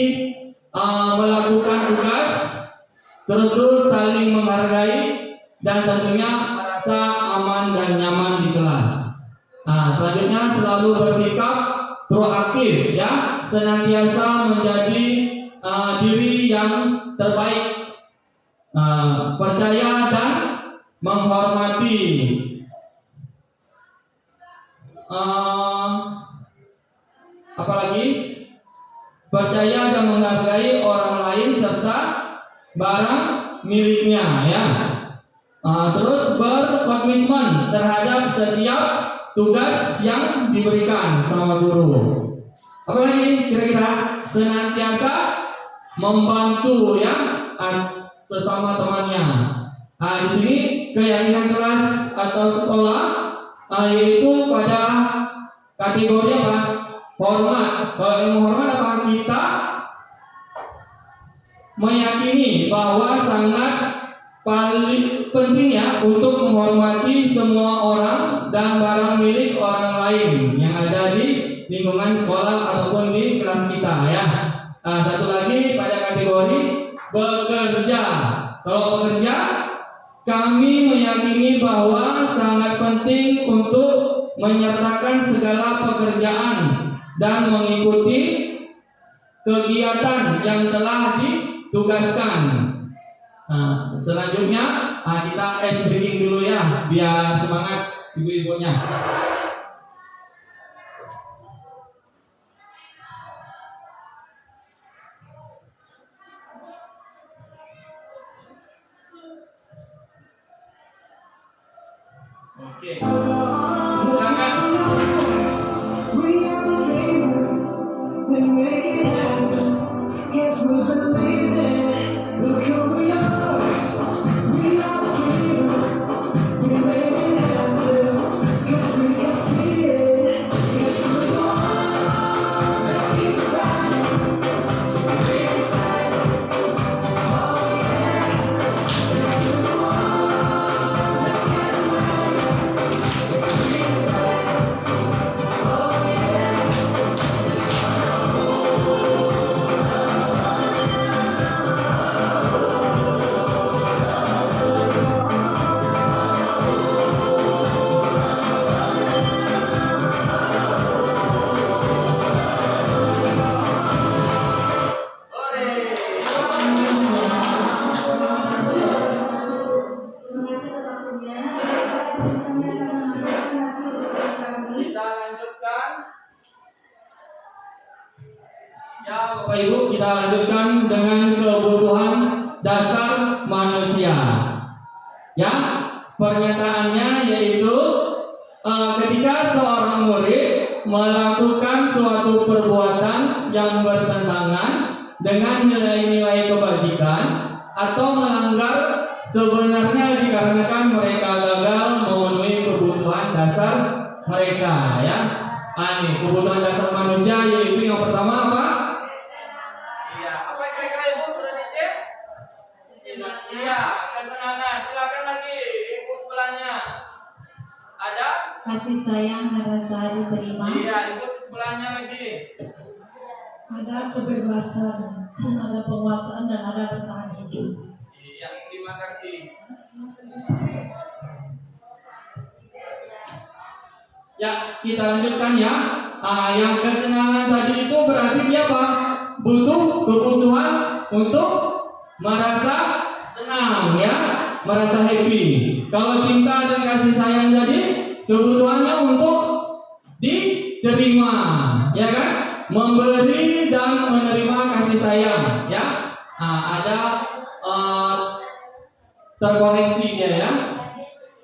D: melakukan tugas, terus saling menghargai dan tentunya merasa aman dan nyaman di kelas. Selanjutnya selalu bersikap proaktif, ya, senantiasa menjadi diri yang terbaik percaya dan menghormati. Apalagi percaya dan menghargai orang lain serta barang miliknya, ya. Terus berkomitmen terhadap setiap tugas yang diberikan sama guru. Apalagi kira-kira senantiasa membantu, ya, sesama temannya. Di sini keyakinan kelas atau sekolah yaitu pada kategori apa? Hormat. Kalau ilmu hormat apa? Kita meyakini bahwa sangat paling penting, ya, untuk menghormati semua orang dan barang milik orang lain yang ada di lingkungan sekolah ataupun di kelas kita, ya. Satu lagi pada kategori bekerja. Kalau bekerja, kami meyakini bahwa sangat penting untuk menyertakan segala pekerjaan dan mengikuti kegiatan yang telah ditugaskan. Selanjutnya kita ice breaking dulu, ya, biar semangat ibu-ibunya. Oke. Silakan. Kita lanjutkan, ya, Bapak Ibu, kita lanjutkan dengan kebutuhan dasar manusia. Ya, pernyataannya yaitu ketika seorang murid melakukan suatu perbuatan yang bertentangan dengan nilai-nilai kebajikan atau melanggar, sebenarnya dikarenakan mereka gagal memenuhi kebutuhan dasar mereka, ya. Ini kebutuhan dasar manusia yaitu yang pertama apa? Iya, apa kira-kira Ibu sudah dicek? Iya, kesenangan. Silakan lagi Ibu sebelahnya. Ada?
E: Kasih sayang dan rasa diterima.
D: Iya, Ibu di sebelahnya lagi.
H: Ada kebebasan, ada penguasaan, dan ada bertahan hidup.
D: Iya, terima kasih. Ya, kita lanjutkan, ya. Yang kesenangan tadi itu berarti dia apa? Butuh kebutuhan untuk merasa senang, ya, merasa happy. Kalau cinta dan kasih sayang tadi kebutuhannya untuk diterima, ya kan? Memberi dan menerima kasih sayang, ya. Ada terkoneksi dia, ya.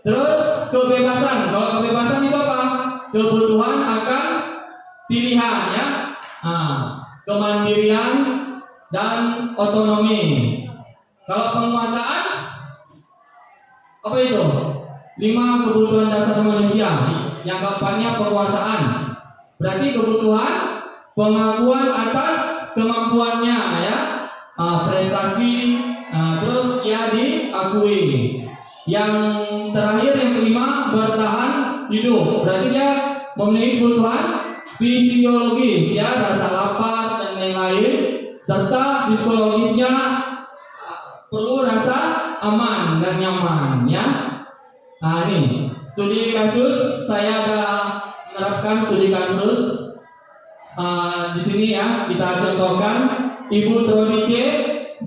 D: Terus kebebasan. Kalau kebebasan itu apa? Kebutuhan akan pilihan, ya. Kemandirian dan otonomi. Kalau penguasaan, apa itu? 5 kebutuhan dasar manusia. Yang keempatnya penguasaan. Berarti kebutuhan pengakuan atas kemampuannya, ya. Prestasi, terus dia diakui. Yang terakhir, yang kelima, bertahan hidup. Berarti dia memenuhi kebutuhan fisiologis, ya, rasa lapar dan lain-lain, serta psikologisnya perlu rasa aman dan nyaman, ya. Ini studi kasus, saya ada menerapkan studi kasus di sini, ya. Kita contohkan Ibu Trodice,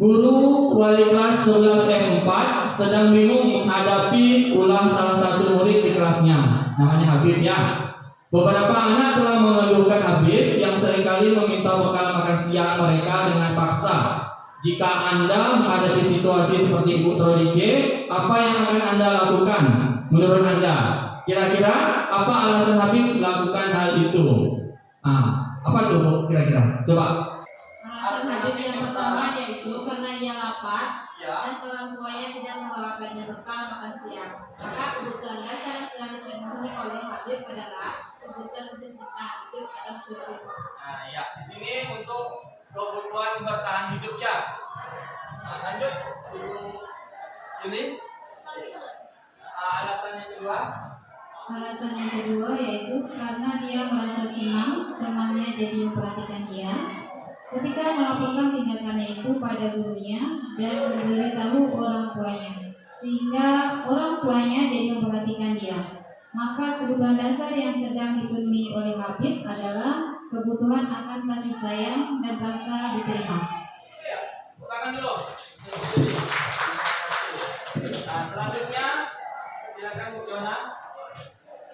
D: Guru wali kelas 11 F4 sedang bingung menghadapi ulah salah satu murid di kelasnya, namanya Habib ya. Beberapa anak telah mengeluhkan Habib yang seringkali meminta bekal makan siang mereka dengan paksa. Jika Anda menghadapi situasi seperti Ibu Trodice, apa yang akan Anda lakukan? Menurut Anda, kira-kira apa alasan Habib melakukan hal itu? Apa tuh Bu kira-kira? Coba.
F: Alasan Habib yang pertama yaitu karena ia lapar
D: Ya.
F: dan orang tuanya tidak membawakannya bekal makan siang. Maka kebutuhan dasar yang sedang dipenuhi oleh Habib adalah kebutuhan untuk bertahan hidup atau survival.
D: Nah, ya, di sini untuk kebutuhan bertahan hidup ya. Nah, lanjut dulu ini. Alasan yang kedua.
E: Alasan yang kedua yaitu karena dia merasa senang temannya jadi memperhatikan dia. Ketika melakukan tindakannya itu pada gurunya dan memberitahu orang tuanya, sehingga orang tuanya jadi memperhatikan dia. Maka kebutuhan dasar yang sedang dipenuhi oleh Habib adalah kebutuhan akan kasih sayang dan rasa diterima.
D: Ya, tangan dulu. Nah, selanjutnya silakan Bu Yona.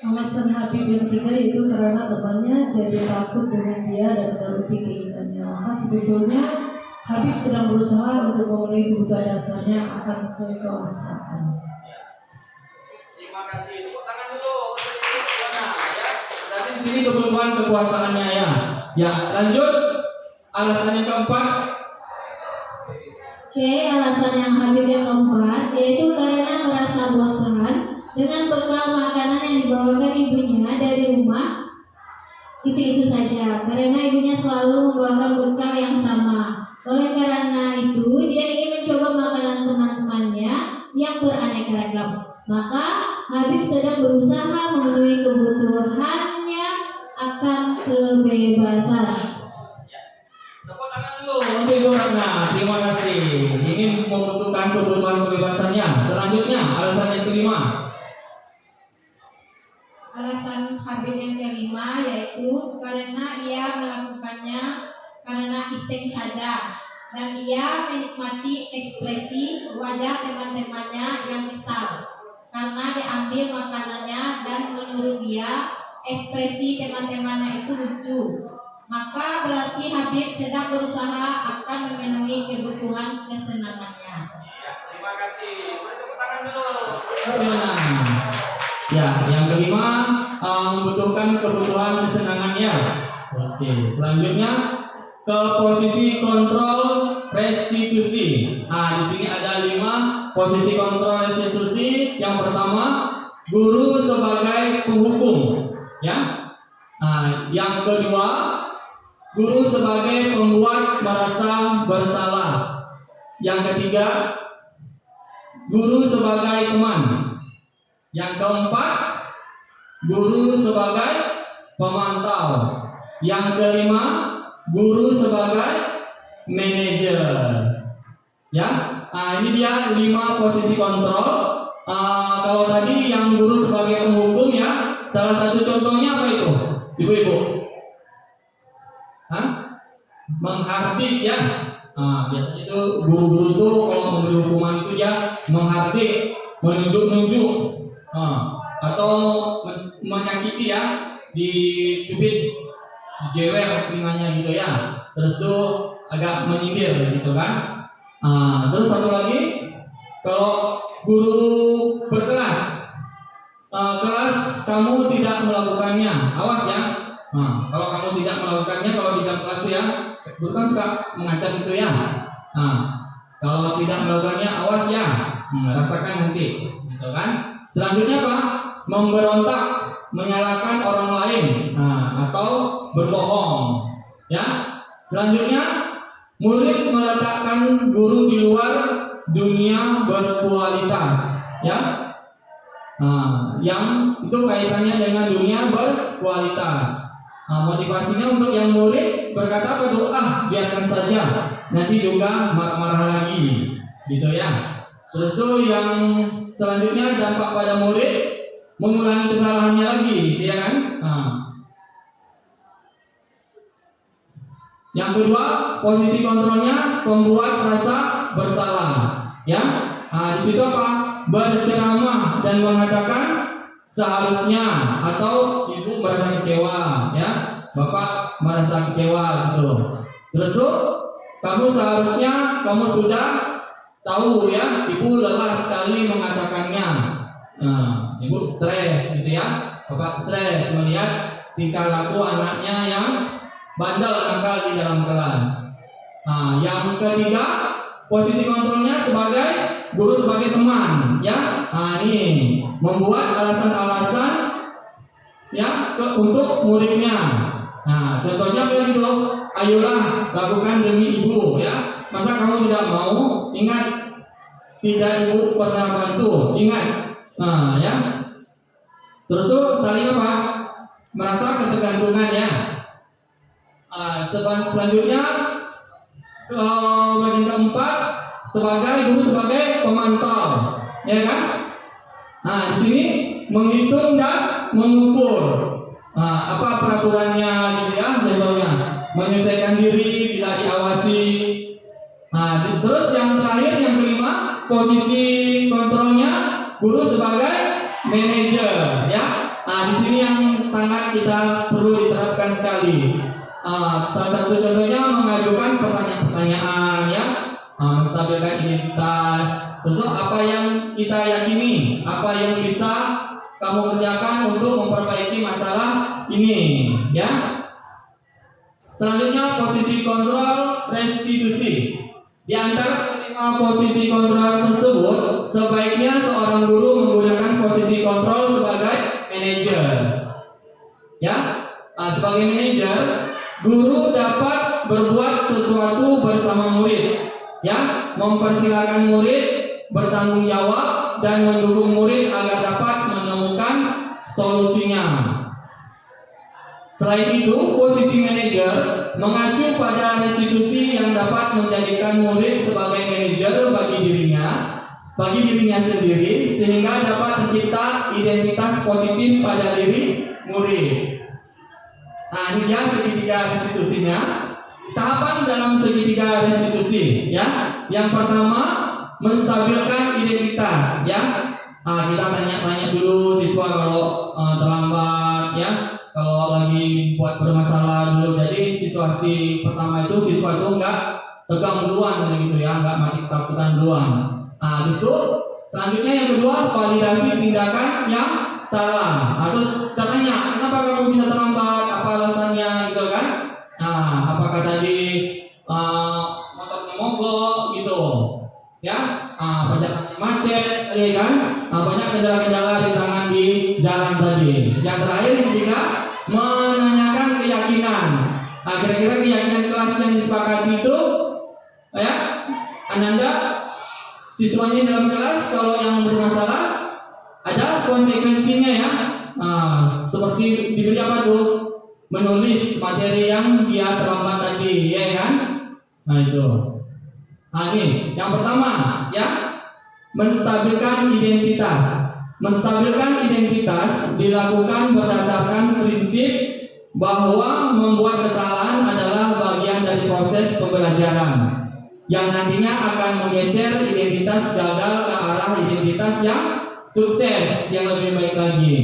H: Alasan Habib yang ketiga itu karena temannya jadi takut dengan dia dan menuruti keinginannya. Maka sebetulnya Habib sedang berusaha untuk memenuhi kebutuhan dasarnya akan kekuasaan.
D: Terima kasih. Tepuk tangan dulu untuk Bu Yona ya. Berarti di sini kebutuhan kekuasaannya ya. Ya, lanjut. Alasan yang keempat.
E: Oke, alasan yang Habib yang keempat yaitu karena merasa bosan dengan bekal makanan yang dibawakan ibunya dari rumah. Itu saja, karena ibunya selalu membawakan bekal yang sama. Oleh karena itu, dia ingin mencoba makanan teman-temannya yang beraneka ragam. Maka Habib sedang berusaha memenuhi kebutuhannya akan kebebasan.
D: Tepuk tangan dulu untuk Ibu Ratna. Terima kasih. Ingin membutuhkan kebutuhan kebebasannya. Selanjutnya, alasan yang kelima.
E: Alasan Habib yang kelima yaitu karena ia melakukannya karena iseng saja dan ia menikmati ekspresi wajah teman-temannya yang kesal karena diambil makanannya dan menurut dia ekspresi teman-temannya itu lucu. Maka berarti Habib sedang berusaha akan memenuhi kebutuhan kesenangannya.
D: Ya, terima kasih. Tepuk tangan dulu. Ya, yang kelima membutuhkan kebutuhan kesenangannya. Oke, selanjutnya ke posisi kontrol restitusi. Nah, di sini ada 5 posisi kontrol restitusi. Yang pertama, guru sebagai penghukum, ya. Nah, yang kedua, guru sebagai pembuat merasa bersalah. Yang ketiga, guru sebagai teman. Yang keempat, guru sebagai pemantau. Yang kelima, guru sebagai manajer. Ya, nah ini dia 5 posisi kontrol. Kalau tadi yang guru sebagai penghukum ya, salah satu contohnya apa itu, ibu-ibu? Menghardik ya. Biasanya itu guru-guru itu kalau memberi hukuman itu ya menghardik, menunjuk-nunjuk. Atau menyakiti ya, dicubit, dijewer telinganya gitu ya, terus tuh agak menyindir gitu kan. Terus satu lagi, kalau guru berkelas, kelas kamu tidak melakukannya, awas ya. Kalau kamu tidak melakukannya, kalau di dalam kelas ya, guru kan suka mengancam gitu ya. Kalau tidak melakukannya, awas ya, rasakan nanti, gitu kan. Selanjutnya apa? Memberontak, menyalahkan orang lain, atau berbohong. Ya. Selanjutnya, murid meletakkan guru di luar dunia berkualitas. Ya. Yang itu kaitannya dengan dunia berkualitas. Motivasinya untuk yang murid berkata apa tuh? Biarkan saja, nanti juga marah-marah lagi, gitu ya. Terus tuh yang selanjutnya dampak pada murid mengulangi kesalahannya lagi, ya kan? Yang kedua, posisi kontrolnya pembuat rasa bersalah. Ya, di situ apa? Berceramah dan mengatakan seharusnya, atau ibu merasa kecewa, ya, bapak merasa kecewa gitu. Terus tuh kamu seharusnya kamu sudah tahu ya, ibu lelah sekali mengatakannya. Nah, ibu stres gitu ya, bapak stres melihat tingkah laku anaknya yang bandel nakal di dalam kelas. Nah, yang ketiga, posisi kontrolnya sebagai guru, sebagai teman, ya. Nah, ini membuat alasan-alasan ya untuk muridnya. Nah, contohnya begitu, ayolah lakukan demi ibu, ya. Masa kamu tidak mau? Ingat, tidak ibu pernah bantu, ingat. Nah, ya. Terus tuh saling apa? Merasa ketergantungan, ya. Selanjutnya bagian keempat, sebagai guru, sebagai pemantau, ya kan? Nah, di sini menghitung dan mengukur apa peraturannya gitu ya, contohnya menyesuaikan diri bila diawasi. Nah, terus yang terakhir, yang kelima, posisi kontrolnya guru sebagai manajer, ya. Nah, di sini yang sangat kita perlu diterapkan sekali. Salah satu contohnya mengajukan pertanyaan-pertanyaan, ya, menstabilkan identitas. Terus apa yang kita yakini, apa yang bisa kamu kerjakan untuk memperbaiki masalah ini, ya. Selanjutnya posisi kontrol restitusi. Di antara kelima posisi kontrol tersebut, sebaiknya seorang guru menggunakan posisi kontrol sebagai manajer, ya. Sebagai manajer, guru dapat berbuat sesuatu bersama murid, ya, mempersilakan murid bertanggung jawab dan mendukung murid agar dapat menemukan solusinya. Selain itu, posisi manajer mengacu pada restitusi yang dapat menjadikan murid sebagai manajer bagi dirinya sendiri, sehingga dapat tercipta identitas positif pada diri murid. Nah, ini dia segitiga restitusinya. Tahapan dalam segitiga restitusi, ya. Yang pertama, menstabilkan identitas, ya. Kita tanya-tanya dulu siswa kalau terlambat, ya, kalau lagi buat bermasalah dulu. Jadi situasi pertama itu siswa itu enggak tegang duluan, gitu ya, enggak mati ketakutan duluan. Habis itu selanjutnya yang kedua, validasi tindakan yang salah. Terus kita tanya, kenapa kamu bisa terlambat? Apa alasannya, gitu kan? Apakah tadi motornya mogok, gitu, ya? Perjalanan macet, ya kan? Banyak kendala-kendala rintangan di jalan tadi. Yang terakhir, yang ketiga, menanyakan keyakinan. Kira-kira keyakinan kelas yang disepakati itu, ya, Ananda, siswanya dalam kelas kalau yang bermasalah ada konsekuensinya, ya. Seperti diberi apa tuh? Menulis materi yang dia terlambat tadi, ya kan? Nah, itu. Ini yang pertama, ya, menstabilkan identitas. Menstabilkan identitas dilakukan berdasarkan prinsip bahwa membuat kesalahan adalah bagian dari proses pembelajaran yang nantinya akan menggeser identitas gagal ke arah identitas yang sukses, yang lebih baik lagi.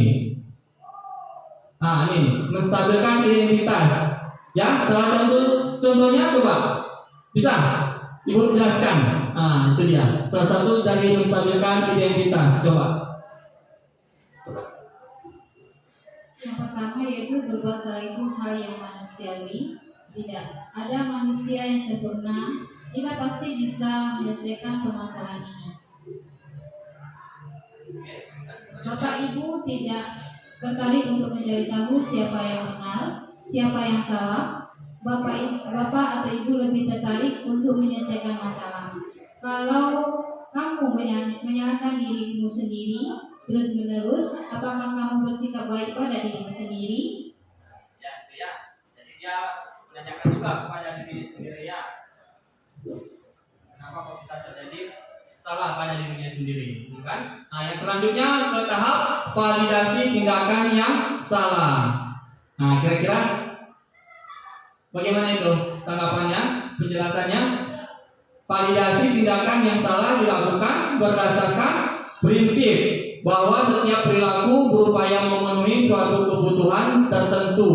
D: Ini menstabilkan identitas, ya. Salah satu contohnya coba bisa Ibu jelaskan. Itu dia salah satu dari menstabilkan identitas. Coba.
E: Yang pertama yaitu berbuat salah itu hal yang manusiawi. Tidak ada manusia yang sempurna. Kita pasti bisa menyelesaikan permasalahan ini. Bapak Ibu tidak tertarik untuk mencari tahu siapa yang benar, siapa yang salah. Bapak atau Ibu lebih tertarik untuk menyelesaikan masalah. Kalau kamu menyalahkan dirimu sendiri terus-menerus, apakah kamu bersikap baik pada dirimu sendiri?
D: Ya, itu ya. Jadi dia menanyakan juga kepada diri sendiri, ya. Kenapa kok bisa terjadi salah pada dirinya sendiri, kan? Yang selanjutnya ke tahap validasi tindakan yang salah. Kira-kira bagaimana itu tanggapannya, penjelasannya? validasi tindakan yang salah dilakukan berdasarkan prinsip bahwa setiap perilaku berupaya memenuhi suatu kebutuhan tertentu,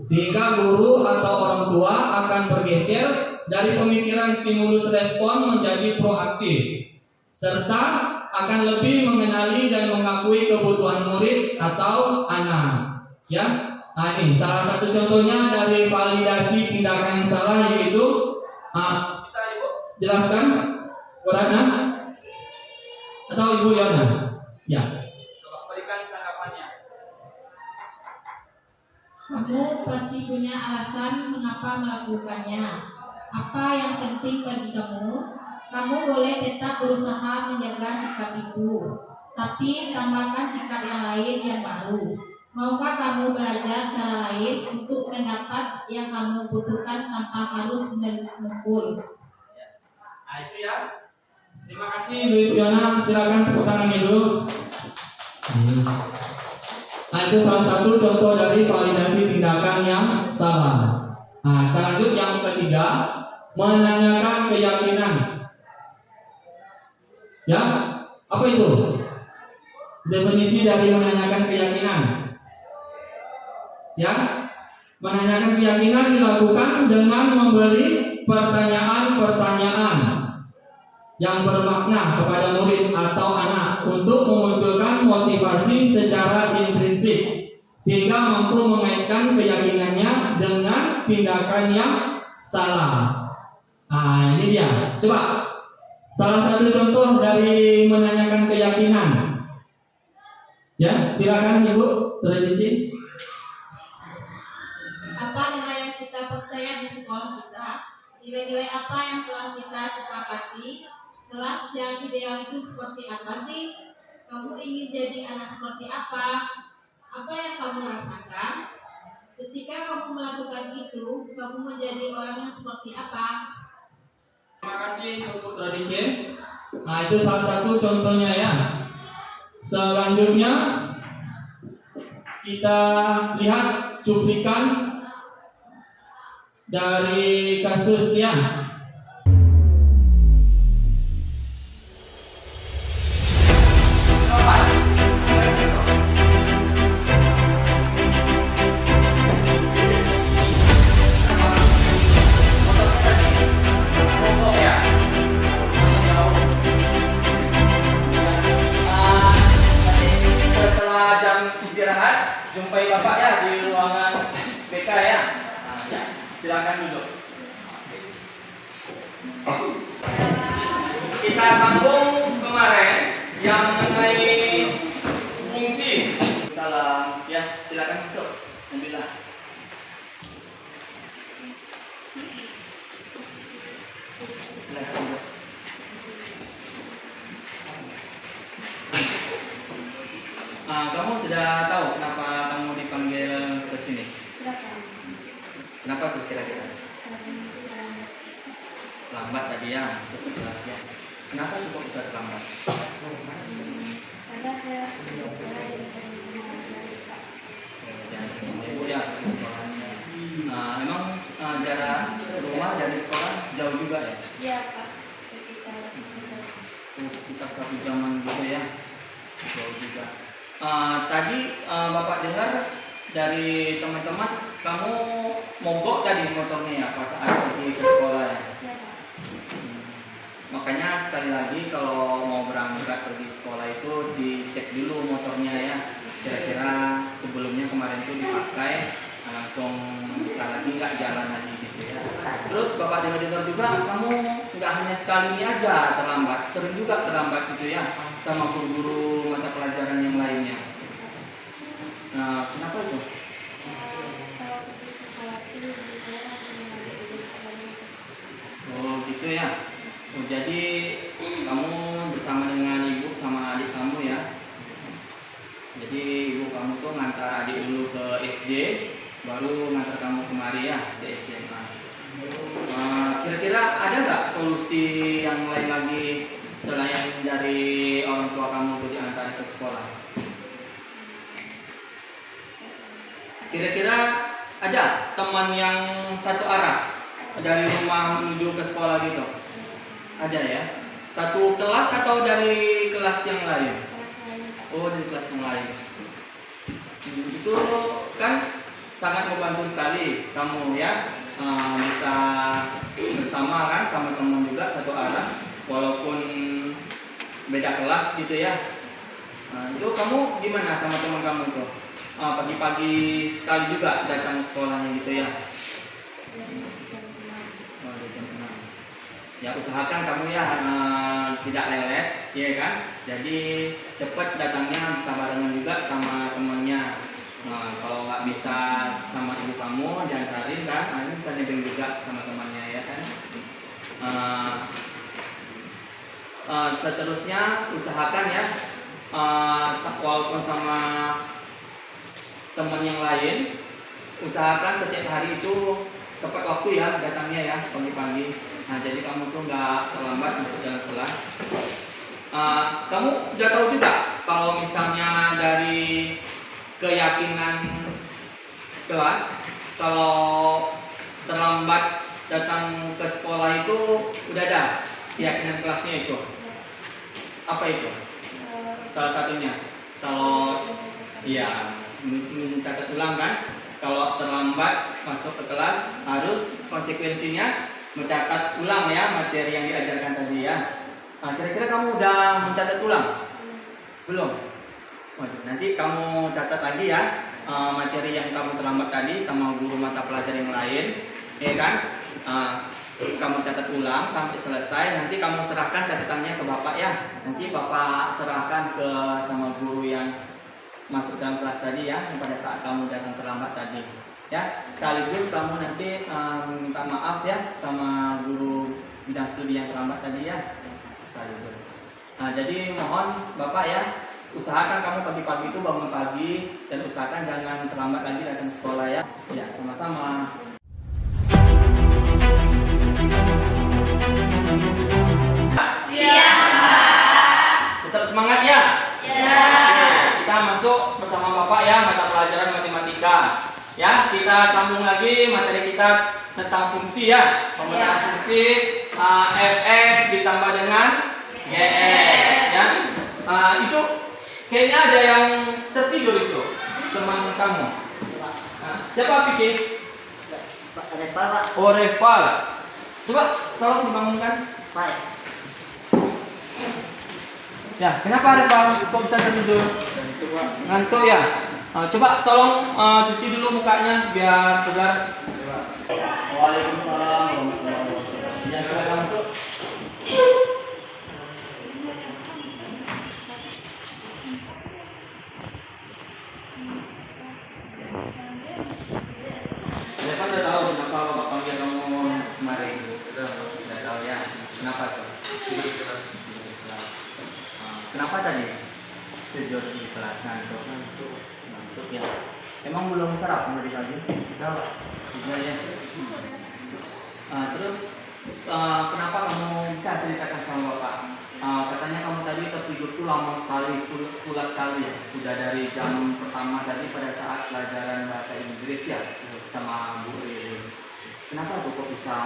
D: sehingga guru atau orang tua akan bergeser dari pemikiran stimulus respon menjadi proaktif, serta akan lebih mengenali dan mengakui kebutuhan murid atau anak. Ya, nah ini salah satu contohnya dari validasi tindakan yang salah, yaitu bisa Ibu jelaskan, Bu Ratna atau Ibu Yona? Ya, coba berikan tanggapannya.
E: Kamu pasti punya alasan mengapa melakukannya. Apa yang penting bagi kamu? Kamu boleh tetap berusaha menjaga sikap itu, tapi tambahkan sikap yang lain yang baru. Maukah kamu belajar cara lain untuk mendapat yang kamu butuhkan tanpa harus memukul?
D: Nah itu ya. Terima kasih Bu Yona. Silakan tepuk tangannya dulu. Nah itu salah satu contoh dari validasi tindakan yang salah. Nah kita lanjut yang ketiga, menanyakan keyakinan. Ya, apa itu? Definisi dari menanyakan keyakinan. Ya, menanyakan keyakinan dilakukan dengan memberi pertanyaan-pertanyaan yang bermakna kepada murid atau anak untuk memunculkan motivasi secara intrinsik, sehingga mampu mengaitkan keyakinannya dengan tindakan yang salah. Nah ini dia. Coba salah satu contoh dari menanyakan keyakinan. Ya, silakan Ibu Tradici.
F: Apa nilai yang kita percaya di sekolah kita? Nilai-nilai apa yang telah kita sepakati? Kelas yang ideal itu seperti apa sih? Kamu ingin jadi anak seperti apa? Apa yang kamu rasakan? Ketika kamu melakukan itu, kamu menjadi orang yang seperti apa?
D: Terima kasih untuk Tradici. Nah itu salah satu contohnya ya. Selanjutnya kita lihat cuplikan dari kasus ya. Setelah jam istirahat, jumpai Bapak ya di ruangan BK ya. Nah, ya, silakan duduk. Kita sambung kemarin yang mengenai fungsi. Salam, ya silakan masuk. Alhamdulillah. Silakan duduk. Kamu sudah tahu kenapa kamu dipanggil ke sini? Kenapa tuh kira-kira? Lambat tadi ya masuk ke kelas ya. Kenapa kok bisa terlambat?
E: Karena saya sekolah
D: Jangan ibu ya ke sekolahnya. Emang jarak rumah dari sekolah jauh juga ya?
E: Iya Pak,
D: Sekitar 1 jaman gitu ya. Jauh juga. Tadi Bapak dengar dari teman-teman kamu mogok tadi motornya ya pas saat pergi ke sekolah ya. Makanya sekali lagi kalau mau berangkat pergi sekolah itu dicek dulu motornya ya. Kira-kira sebelumnya kemarin itu dipakai langsung bisa lagi nggak jalan lagi gitu ya. Terus Bapak dengar juga kamu nggak hanya sekali ini aja terlambat, sering juga terlambat gitu ya sama guru-guru mata pelajaran yang lainnya. Nah, kenapa itu? Oh gitu ya. Jadi kamu bersama dengan ibu sama adik kamu ya. Jadi ibu kamu tuh ngantar adik dulu ke SD, baru ngantar kamu kemari ya ke SMA. Kira-kira ada nggak solusi yang lain lagi selain dari orang tua kamu untuk diantar ke sekolah? Kira-kira ada teman yang satu arah dari rumah menuju ke sekolah gitu? Ada ya. Satu kelas atau dari kelas yang lain? Oh, dari kelas yang lain. Itu kan sangat membantu sekali kamu ya, bisa bersama kan sama teman juga satu arah walaupun beda kelas gitu ya. Itu kamu gimana sama teman kamu tuh? Pagi-pagi sekali juga datang sekolahnya gitu ya? Jam 6. Ya usahakan kamu ya tidak lelet, ya kan? Jadi cepat datangnya bisa barengan juga sama temannya. Kalau nggak bisa sama ibu kamu diantarin kan, ini bisa nebeng juga sama temannya ya kan. Seterusnya usahakan ya, walaupun sama teman yang lain, usahakan setiap hari itu tepat waktu ya datangnya ya, pagi-pagi. Nah jadi kamu tuh nggak terlambat masuk dalam kelas. Kamu udah tahu juga kalau misalnya dari keyakinan kelas, kalau terlambat datang ke sekolah itu udah ada keyakinan kelasnya itu. Apa itu? Salah satunya, kalau ya mencatat ulang kan, kalau terlambat masuk ke kelas harus konsekuensinya mencatat ulang ya materi yang diajarkan tadi ya. Kira-kira kamu udah mencatat ulang? Belum? Waduh, nanti kamu catat lagi ya materi yang kamu terlambat tadi sama guru mata pelajaran yang lain, ya kan? Kamu catat ulang sampai selesai. Nanti kamu serahkan catatannya ke bapak ya. Nanti bapak serahkan ke sama guru yang masuk dalam kelas tadi ya, pada saat kamu datang terlambat tadi. Ya, sekaligus kamu nanti minta maaf ya sama guru bidang studi yang terlambat tadi ya, sekaligus. Jadi mohon bapak ya, usahakan kamu pagi-pagi itu bangun pagi dan usahakan jangan terlambat lagi datang ke sekolah ya. Ya, sama-sama.
F: Siap, Pak.
D: Tetap semangat ya.
F: Ya.
D: Kita masuk bersama bapak ya mata pelajaran matematika. Ya, kita sambung lagi materi kita tentang fungsi ya. Pemetaan fungsi fx ditambah dengan gs ya. Itu kayaknya ada yang tertidur itu teman kamu. Siapa Vicky?
C: Reval Pak.
D: Oh, Reval. Coba tolong dibangunkan.
C: Baik.
D: Ya, kenapa Reval kok bisa tertidur? Ngantuk ya. Coba tolong cuci dulu mukanya biar segar. Waalaikumsalam warahmatullahi wabarakatuh. Ya, silakan masuk. Revan udah tahu kenapa bapak panggil kamu kemarin? Sudah tahu ya. Kenapa tuh? Kelas. Kenapa tadi? Tidur di kelas ngantuk ya. Emang belum sarapan dari pagi? Sudah ya. Terus kenapa kamu bisa ceritakan sama bapak? Katanya kamu tadi tertidur tuh lama sekali, pulas sekali ya. Sudah dari jam pertama tadi pada saat pelajaran bahasa Inggris ya sama Bu Riri. Kenapa tuh kok bisa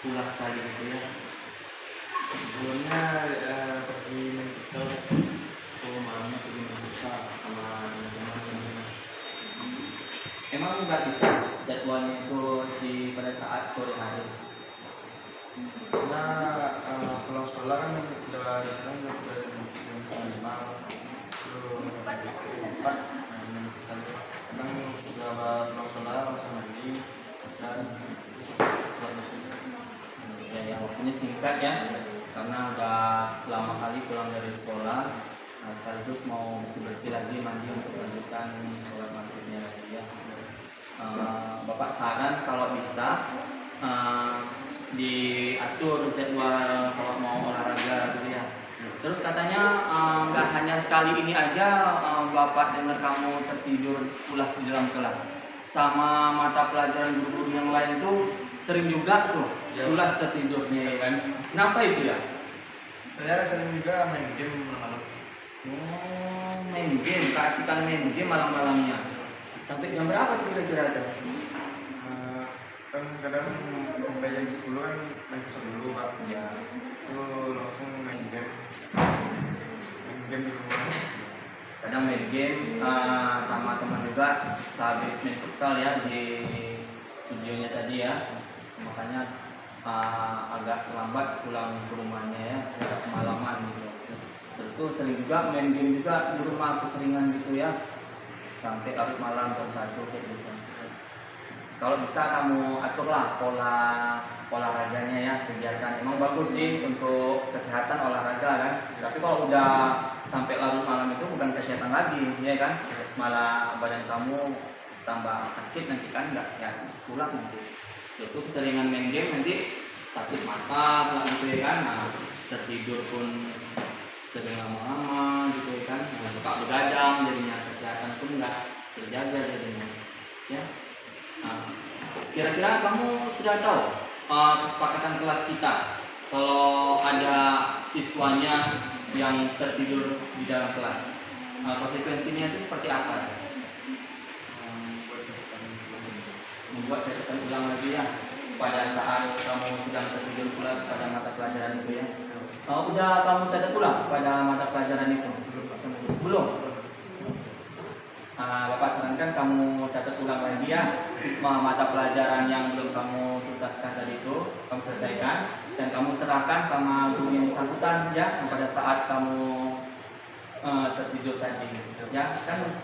D: pulas sekali gitu ya?
B: Sebelumnya pergi main futsal, malamnya pergi main futsal sama teman-teman.
D: Emang nggak bisa jadwalnya itu pada saat sore hari?
B: Karena pulang sekolah kan udah datang dari jam 9 terus habis 4 main futsal. Kadang sudah pulang sekolah langsung mandi dan
D: Ya, waktunya singkat ya, karena udah lama kali pulang dari sekolah. Sekaligus mau bersih-bersih lagi, mandi untuk melanjutkan sholat maghribnya lagi ya. Bapak saran kalau bisa diatur jadwal kalau mau olahraga gitu ya. Terus katanya nggak hanya sekali ini aja bapak dengar kamu tertidur pulas di dalam kelas, sama mata pelajaran guru-guru yang lain itu sering juga tuh pulas tertidurnya kan. Kenapa itu ya?
B: saya sering juga main game malam-malam.
D: Oh, main game, keasikan main game malam-malamnya. Sampai jam berapa tuh kira-kira tuh?
B: Kan kadang sampai jam 10 kan main futsal dulu Pak. Ya. Terus
D: game sama teman juga sehabis main futsal ya di studionya tadi ya, makanya agak terlambat pulang ke rumahnya ya, secara kemalaman gitu. Terus tuh sering juga main game juga di rumah, keseringan gitu ya, sampai larut malam jam 1 kayak gitu. Kalau bisa kamu aturlah pola olahraganya ya, kegiatan emang bagus sih untuk kesehatan olahraga kan. Tapi kalau udah sampai larut malam itu bukan kesehatan lagi ya kan, malah badan kamu tambah sakit nanti kan, nggak sehat pula nanti. Itu keseringan main game nanti sakit mata pula gitu ya kan. Nah, tertidur pun sering lama-lama gitu ya kan, suka begadang jadinya, kesehatan pun nggak terjaga jadinya ya. Nah, kira-kira kamu sudah tahu kesepakatan kelas kita kalau ada siswanya yang tertidur di dalam kelas, konsekuensinya itu seperti apa? Membuat catatan ulang lagi ya pada saat kamu sedang tertidur kelas pada mata pelajaran itu ya. Udah kamu catat ulang pada mata pelajaran itu? Belum? Bapak sarankan kamu catat ulang lagi ya mata pelajaran yang belum kamu tuntaskan tadi itu, kamu selesaikan dan kamu serahkan sama guru yang bersangkutan ya pada saat kamu tertidur tadi ya. Kan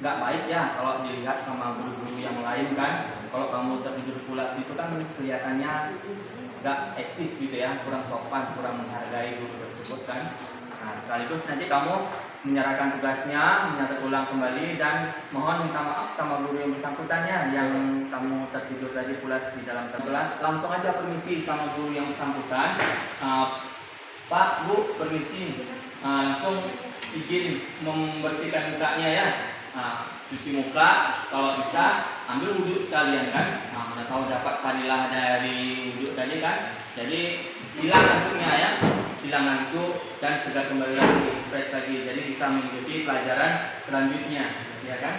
D: nggak baik ya kalau dilihat sama guru-guru yang lain kan, kalau kamu tertidur pulas itu kan kelihatannya nggak etis gitu ya, kurang sopan, kurang menghargai guru tersebut kan. Nah, sekaligus nanti kamu menyerahkan tugasnya, mencatat ulang kembali dan mohon minta maaf sama guru yang bersangkutannya yang kamu tertidur tadi pulas di dalam kelas. Langsung aja permisi sama guru yang bersangkutan. Pak, Bu, permisi. Langsung izin membersihkan mukanya ya. Cuci muka, kalau bisa ambil wudhu sekalian kan. Mana tahu dapat fadilah dari wudhu tadi kan. Jadi hilang ngantuknya ya, hilang ngantuk dan segar kembali lagi, fresh lagi. Jadi bisa mengikuti pelajaran selanjutnya, ya kan?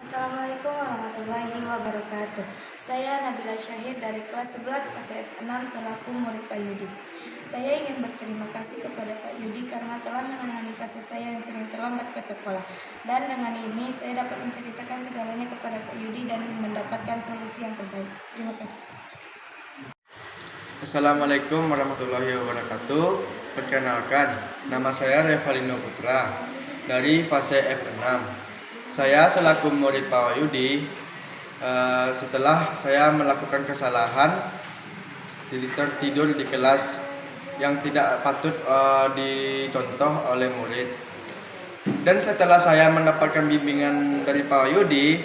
I: Assalamualaikum warahmatullahi wabarakatuh. Saya Nabila Syahid dari kelas 11 fase F6 selaku murid Pak Yudi. Saya ingin berterima kasih kepada Pak Yudi karena telah menangani kasus saya yang sering terlambat ke sekolah. Dan dengan ini saya dapat menceritakan segalanya kepada Pak Yudi dan mendapatkan solusi yang terbaik. Terima kasih.
B: Assalamualaikum warahmatullahi wabarakatuh. Perkenalkan, nama saya Revalino Putra dari fase F6. Saya selaku murid Pak Yudi, setelah saya melakukan kesalahan tertidur di kelas yang tidak patut dicontoh oleh murid, dan setelah saya mendapatkan bimbingan dari Pak Yudi,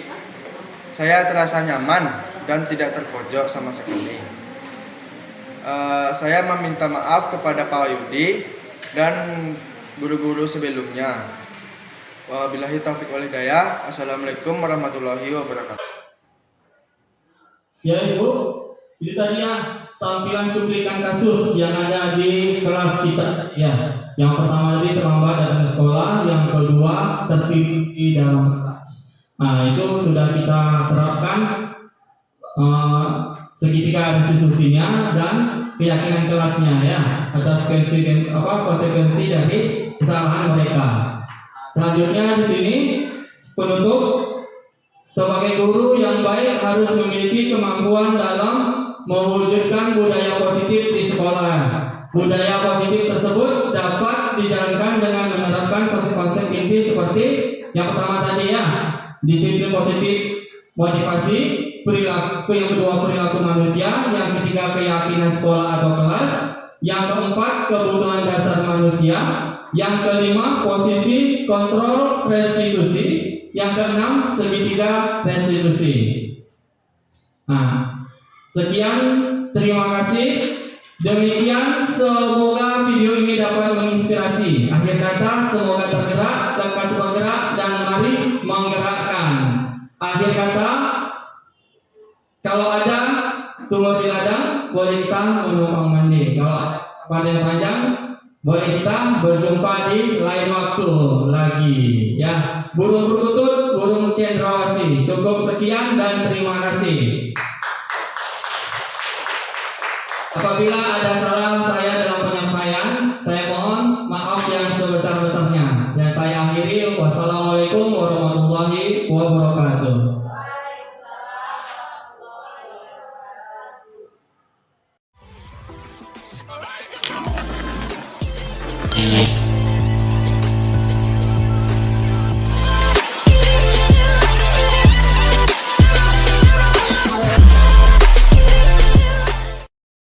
B: saya terasa nyaman dan tidak terpojok sama sekali. Saya meminta maaf kepada Pak Yudi dan guru-guru sebelumnya. Wabillahi taufiq wal hidayah. Assalamualaikum warahmatullahi wabarakatuh.
D: Ya Ibu, itu tadi ya tampilan cuplikan kasus yang ada di kelas kita. Ya, yang pertama tadi terlambat datang ke sekolah, yang kedua tertidur di dalam kelas. Nah, itu sudah kita terapkan segitiga restitusinya dan keyakinan kelasnya ya, atas konsekuensi dari kesalahan mereka. Selanjutnya di sini penutup, sebagai guru yang baik harus memiliki kemampuan dalam mewujudkan budaya positif di sekolah. Budaya positif tersebut dapat dijalankan dengan menerapkan konsep-konsep inti seperti yang pertama tadi ya, disiplin positif, motivasi, perilaku, yang kedua perilaku manusia, yang ketiga keyakinan sekolah atau kelas, yang keempat kebutuhan dasar manusia, yang kelima posisi kontrol restitusi, yang keenam segitiga restitusi. Nah, sekian, terima kasih. Demikian, semoga video ini dapat menginspirasi. Akhir kata, semoga tergerak, lekas bergerak, dan mari menggerakkan. Akhir kata, kalau ada sumur di ladang, boleh kita menumpang mandi. Kalau pada yang panjang, boleh kita berjumpa di lain waktu lagi. Ya, burung perkutut, burung cendrawasih. Cukup sekian dan terima kasih. Apabila ada salah saya dalam penyampaian, saya mohon maaf yang sebesar-besarnya. Dan saya akhiri, wassalamualaikum